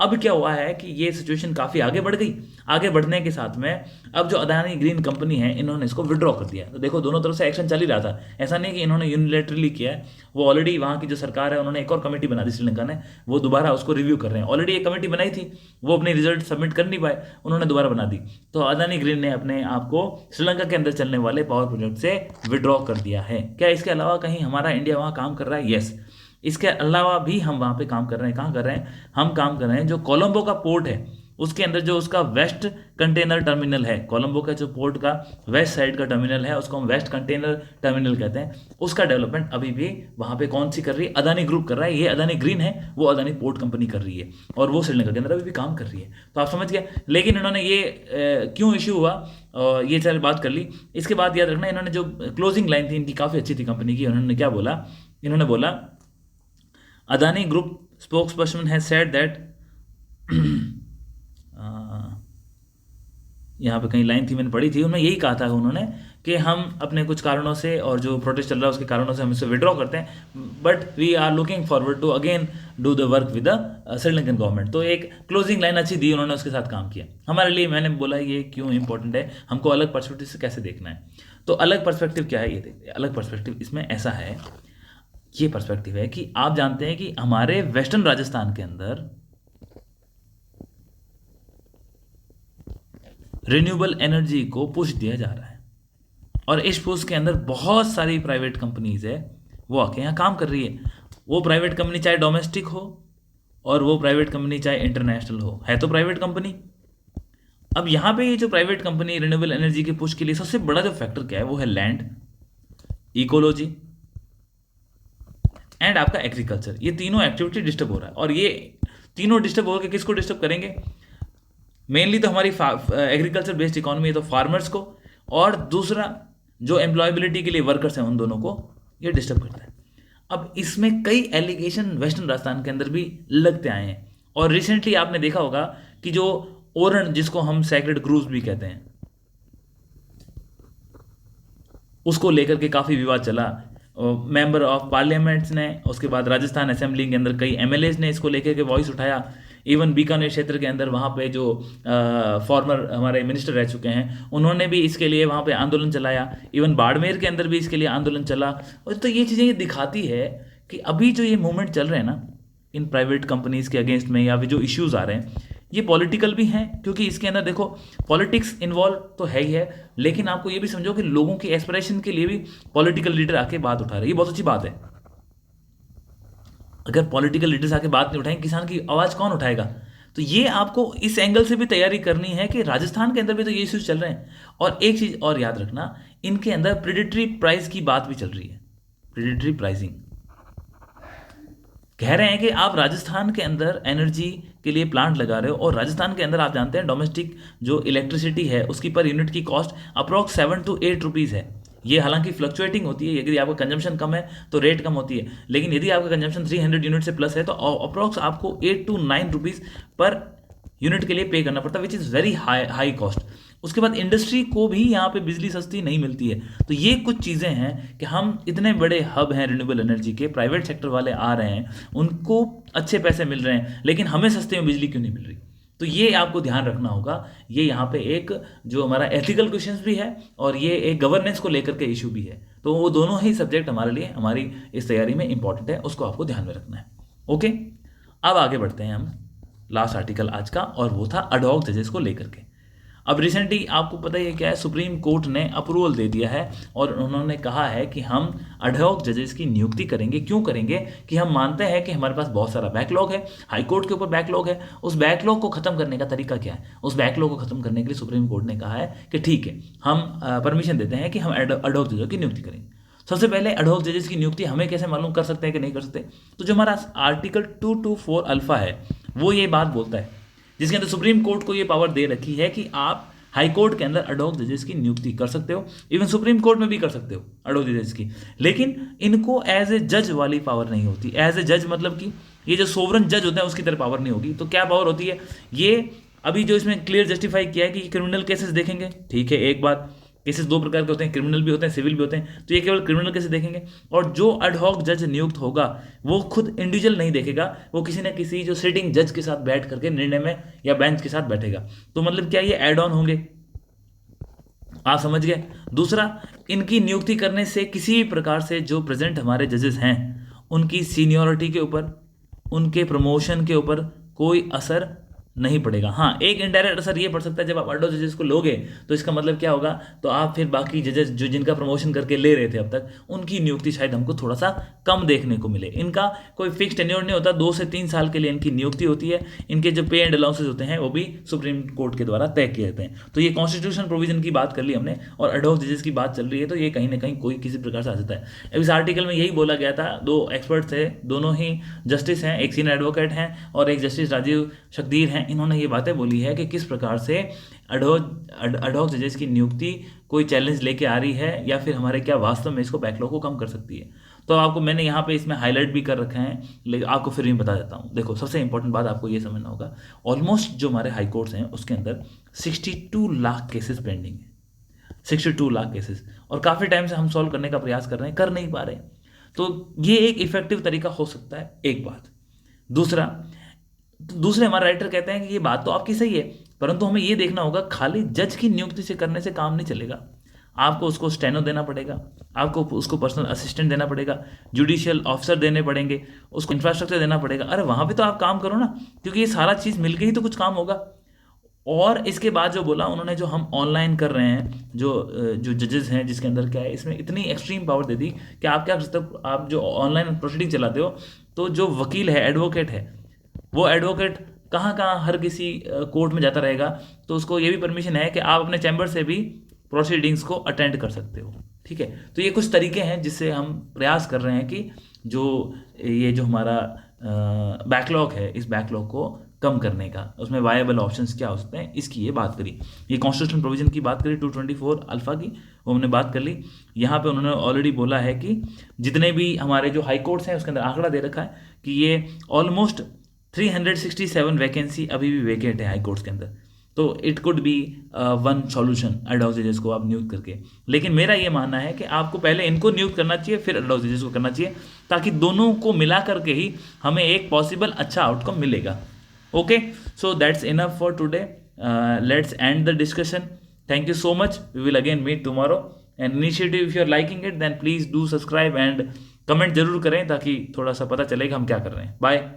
अब क्या हुआ है कि ये सिचुएशन काफ़ी आगे बढ़ गई। आगे बढ़ने के साथ में अब जो अदानी ग्रीन कंपनी है, इन्होंने इसको विड्रॉ कर दिया। तो देखो, दोनों तरफ से एक्शन चल ही रहा था, ऐसा नहीं कि इन्होंने यूनिलेटरली किया है। वो ऑलरेडी वहाँ की जो सरकार है उन्होंने एक और कमेटी बना दी श्रीलंका ने, वो दोबारा उसको रिव्यू कर रहे हैं। ऑलरेडी एक कमेटी बनाई थी, वो अपने रिजल्ट सबमिट कर नहीं पाए, उन्होंने दोबारा बना दी। तो अदानी ग्रीन ने अपने आप को श्रीलंका के अंदर चलने वाले पावर प्रोजेक्ट से विड्रॉ कर दिया है। क्या इसके अलावा कहीं हमारा इंडिया वहाँ काम कर रहा है? यस, इसके अलावा भी हम वहाँ पे काम कर रहे हैं। कहाँ कर रहे हैं? हम काम कर रहे हैं जो कोलंबो का पोर्ट है, उसके अंदर जो उसका वेस्ट कंटेनर टर्मिनल है, कोलंबो का जो पोर्ट का वेस्ट साइड का टर्मिनल है, उसको हम वेस्ट कंटेनर टर्मिनल कहते हैं, उसका डेवलपमेंट अभी भी वहाँ पे कौन सी कर रही है? अदानी ग्रुप कर रहा है। ये अदानी ग्रीन है, वो अदानी पोर्ट कंपनी कर रही है, और वो श्रीलंका के अंदर अभी भी काम कर रही है। तो आप समझ गए। लेकिन इन्होंने ये क्यों इश्यू हुआ, ये चल बात कर ली। इसके बाद याद रखना, इन्होंने जो क्लोजिंग लाइन थी इनकी काफ़ी अच्छी थी कंपनी की। उन्होंने क्या बोला? इन्होंने बोला, Adani group spokesperson has said that, यहाँ पे कहीं लाइन थी मैंने पढ़ी थी, उन्होंने यही कहा था उन्होंने कि हम अपने कुछ कारणों से, और जो प्रोटेस्ट चल रहा है उसके कारणों से हम इसे विड्रॉ करते हैं, but we are looking forward to again do the work with the Sri Lankan government. तो एक क्लोजिंग लाइन अच्छी दी उन्होंने, उसके साथ काम किया हमारे लिए। मैंने बोला ये क्यों इंपॉर्टेंट है, हमको अलग पर्सपेक्टिव से कैसे देखना है। तो अलग पर्सपेक्टिव क्या है, ये देखते हैं। अलग पर्सपेक्टिव इसमें ऐसा है, ये पर्सपेक्टिव है कि आप जानते हैं कि हमारे वेस्टर्न राजस्थान के अंदर रिन्यूएबल एनर्जी को पुश दिया जा रहा है, और इस पुश के अंदर बहुत सारी प्राइवेट कंपनीज है, वो आके यहाँ काम कर रही है। वो प्राइवेट कंपनी चाहे डोमेस्टिक हो, और वो प्राइवेट कंपनी चाहे इंटरनेशनल हो, है तो प्राइवेट कंपनी। अब यहाँ पे ये जो प्राइवेट कंपनी रिन्यूएबल एनर्जी के पुश के लिए सबसे बड़ा जो फैक्टर क्या है, वो है लैंड, इकोलॉजी एंड आपका एग्रीकल्चर। ये तीनों एक्टिविटी डिस्टर्ब हो रहा है, और ये तीनों डिस्टर्ब होकर किसको डिस्टर्ब करेंगे? मेनली तो हमारी एग्रीकल्चर बेस्ड इकोनॉमी है, तो फार्मर्स को, और दूसरा जो एम्प्लॉयबिलिटी के लिए वर्कर्स हैं उन दोनों को ये डिस्टर्ब करता है। अब इसमें कई एलिगेशन वेस्टर्न राजस्थान के अंदर भी लगते आए हैं, और रिसेंटली आपने देखा होगा कि जो ओरण, जिसको हम सैक्रेड ग्रूव्स भी कहते हैं, उसको लेकर के काफ़ी विवाद चला। मेंबर ऑफ पार्लियामेंट्स ने, उसके बाद राजस्थान असेंबली के अंदर कई एमएलएज ने इसको लेकर के वॉइस उठाया। इवन बीकानेर क्षेत्र के अंदर वहाँ पे जो फॉर्मर हमारे मिनिस्टर रह चुके हैं, उन्होंने भी इसके लिए वहाँ पे आंदोलन चलाया। इवन बाड़मेर के अंदर भी इसके लिए आंदोलन चला। और तो ये चीज़ें ये दिखाती है कि अभी जो ये मूवमेंट चल रहे हैं ना इन प्राइवेट कंपनीज़ के अगेंस्ट में, या फिर जो इश्यूज़ आ रहे हैं, ये पॉलिटिकल भी हैं, क्योंकि इसके अंदर देखो पॉलिटिक्स इन्वॉल्व तो है ही है, लेकिन आपको ये भी समझो कि लोगों की एस्पिरेशन के लिए भी पॉलिटिकल लीडर आके बात उठा रहे हैं। ये बहुत अच्छी बात है। अगर पॉलिटिकल लीडर्स आके बात नहीं उठाएंगे, किसान की आवाज़ कौन उठाएगा? तो ये आपको इस एंगल से भी तैयारी करनी है कि राजस्थान के अंदर भी तो ये इश्यूज चल रहे हैं। और एक चीज़ और याद रखना, इनके अंदर प्रेडेटरी प्राइस की बात भी चल रही है। प्रेडेटरी प्राइसिंग कह रहे हैं कि आप राजस्थान के अंदर एनर्जी के लिए प्लांट लगा रहे हो, और राजस्थान के अंदर आप जानते हैं डोमेस्टिक जो इलेक्ट्रिसिटी है उसकी पर यूनिट की कॉस्ट अप्रॉक्स 7 to 8 रुपीज़ है। ये हालांकि फ्लक्चुएटिंग होती है, यदि आपका कंजम्पशन कम है तो रेट कम होती है, लेकिन यदि आपका कंजम्पशन 300 यूनिट से प्लस है तो अप्रॉक्स आपको 8 to 9 रुपीज़ पर यूनिट के लिए पे करना पड़ता है, which is very high cost. उसके बाद इंडस्ट्री को भी यहाँ पे बिजली सस्ती नहीं मिलती है। तो ये कुछ चीज़ें हैं कि हम इतने बड़े हब हैं रिन्यूएबल एनर्जी के, प्राइवेट सेक्टर वाले आ रहे हैं, उनको अच्छे पैसे मिल रहे हैं, लेकिन हमें सस्ते में बिजली क्यों नहीं मिल रही? तो ये आपको ध्यान रखना होगा। ये यहाँ पे एक जो हमारा एथिकल क्वेश्चंस भी है, और ये एक गवर्नेंस को लेकर के इशू भी है। तो वो दोनों ही सब्जेक्ट हमारे लिए, हमारी इस तैयारी में इंपॉर्टेंट है, उसको आपको ध्यान में रखना है। ओके, अब आगे बढ़ते हैं हम लास्ट आर्टिकल आज का, और वो था अडहॉक जजेस को लेकर के। अब रिसेंटली आपको पता ही है क्या है, सुप्रीम कोर्ट ने अप्रूवल दे दिया है, और उन्होंने कहा है कि हम अडहॉक जजेस की नियुक्ति करेंगे। क्यों करेंगे? कि हम मानते हैं कि हमारे पास बहुत सारा बैकलॉग है, हाई कोर्ट के ऊपर बैकलॉग है। उस बैकलॉग को खत्म करने का तरीका क्या है? उस बैकलॉग को खत्म करने के लिए सुप्रीम कोर्ट ने कहा है कि ठीक है, हम परमिशन देते हैं कि हम अडहॉक जजों की नियुक्ति करेंगे। सबसे पहले अडहॉक जजेस की नियुक्ति हमें कैसे मालूम कर सकते हैं कि नहीं कर सकते? तो जो हमारा आर्टिकल 224 अल्फा है, वो ये बात बोलता है, जिसके अंदर सुप्रीम कोर्ट को ये पावर दे रखी है कि आप हाई कोर्ट के अंदर अडहॉक जजेस की नियुक्ति कर सकते हो, इवन सुप्रीम कोर्ट में भी कर सकते हो अडहॉक जजेस की। लेकिन इनको एज ए जज वाली पावर नहीं होती। एज ए जज मतलब कि ये जो सोवरन जज होते हैं उसकी तरह पावर नहीं होगी। तो क्या पावर होती है? ये अभी जो इसमें क्लियर जस्टिफाई किया है कि क्रिमिनल केसेस देखेंगे। ठीक है, एक बात, केसेस दो प्रकार के होते हैं, क्रिमिनल भी होते हैं, सिविल भी होते हैं। तो ये केवल क्रिमिनल केसेस देखेंगे, और जो एडहॉक जज नियुक्त होगा वो खुद इंडिविजुअल नहीं देखेगा, वो किसी न किसी जो सिटिंग जज के साथ बैठ करके निर्णय में या बेंच के साथ बैठेगा। तो मतलब क्या, ये एड ऑन होंगे, आप समझ गए। दूसरा, इनकी नियुक्ति करने से किसी भी प्रकार से जो प्रेजेंट हमारे जजेस हैं उनकी सीनियरिटी के ऊपर, उनके प्रमोशन के ऊपर कोई असर नहीं पड़ेगा। हाँ, एक इनडायरेक्ट असर ये पड़ सकता है, जब आप एड हॉक जजेस को लोगे तो इसका मतलब क्या होगा, तो आप फिर बाकी जजेस जो जिनका प्रमोशन करके ले रहे थे अब तक, उनकी नियुक्ति शायद हमको थोड़ा सा कम देखने को मिले। इनका कोई फिक्स टेन्योर नहीं होता, 2 से 3 साल के लिए इनकी नियुक्ति होती है। इनके जो पे एंड अलाउंसेस होते हैं वो भी सुप्रीम कोर्ट के द्वारा तय किए जाते हैं। तो ये कॉन्स्टिट्यूशन प्रोविजन की बात कर ली हमने, और एड हॉक जजेस की बात चल रही है, तो ये कहीं ना कहीं कोई किसी प्रकार से आ जाता है। अब इस आर्टिकल में यही बोला गया था, 2 एक्सपर्ट थे, दोनों ही जस्टिस हैं, एक सीनियर एडवोकेट हैं और एक जस्टिस राजीव शक्दीर हैं। इन्होंने ये बातें बोली है कि किस प्रकार से एड हॉक जजेस की नियुक्ति कोई चैलेंज लेके आ रही है, या फिर हमारे क्या वास्तव में इसको बैकलॉग को कम कर सकती है। तो आपको मैंने यहाँ पे इसमें हाईलाइट भी कर रखा है, लेकिन आपको फिर भी बता देता हूँ। देखो, सबसे इंपॉर्टेंट बात आपको ये समझना होगा, ऑलमोस्ट जो हमारे हाई कोर्ट्स हैं उसके अंदर 62 लाख केसेस पेंडिंग है, 62 लाख केसेस, और काफ़ी टाइम से हम सॉल्व करने का प्रयास कर रहे हैं, कर नहीं पा रहे। तो ये एक इफेक्टिव तरीका हो सकता है, एक बात। दूसरे हमारे राइटर कहते हैं कि ये बात तो आपकी सही है, परंतु हमें ये देखना होगा, खाली जज की नियुक्ति से करने से काम नहीं चलेगा। आपको उसको स्टेनो देना पड़ेगा, आपको उसको पर्सनल असिस्टेंट देना पड़ेगा, जुडिशियल ऑफिसर देने पड़ेंगे, उसको इंफ्रास्ट्रक्चर देना पड़ेगा। अरे वहाँ पे तो आप काम करो ना, क्योंकि ये सारा चीज़ मिलके ही तो कुछ काम होगा। और इसके बाद जो बोला उन्होंने, जो हम ऑनलाइन कर रहे हैं, जो जजेस हैं, जिसके अंदर क्या है, इसमें इतनी एक्सट्रीम पावर दे दी कि आप क्या कर सकते हो, आप जो ऑनलाइन प्रोसीडिंग चलाते हो, तो जो वकील है, एडवोकेट है, वो एडवोकेट कहाँ कहाँ हर किसी कोर्ट में जाता रहेगा, तो उसको ये भी परमिशन है कि आप अपने चैम्बर से भी प्रोसीडिंग्स को अटेंड कर सकते हो। ठीक है, तो ये कुछ तरीके हैं जिससे हम प्रयास कर रहे हैं कि ये जो हमारा बैकलॉग है, इस बैकलॉग को कम करने का, उसमें वायबल ऑप्शंस क्या हो सकते हैं, इसकी ये बात करी। ये कॉन्स्टिट्यूशन प्रोविजन की बात करी 224 अल्फा की, वो हमने बात कर ली। यहाँ पे उन्होंने ऑलरेडी बोला है कि जितने भी हमारे जो हाई कोर्ट्स हैं उसके अंदर आंकड़ा दे रखा है कि ये ऑलमोस्ट 367 वैकेंसी अभी भी वेकेंट है हाई कोर्ट्स के अंदर। तो it could be one solution ad hoc जजेस को आप नियुक्त करके। लेकिन मेरा ये मानना है कि आपको पहले इनको नियुक्त करना चाहिए, फिर एड हॉक जजेस को करना चाहिए, ताकि दोनों को मिला करके ही हमें एक पॉसिबल अच्छा आउटकम मिलेगा। Okay, so that's enough for today, let's end the discussion. Thank you so much, we will again meet tomorrow. And initiative if you are liking it, then please do subscribe and comment जरूर करें, ताकि थोड़ा सा पता चलेगा हम क्या कर रहे हैं। बाय।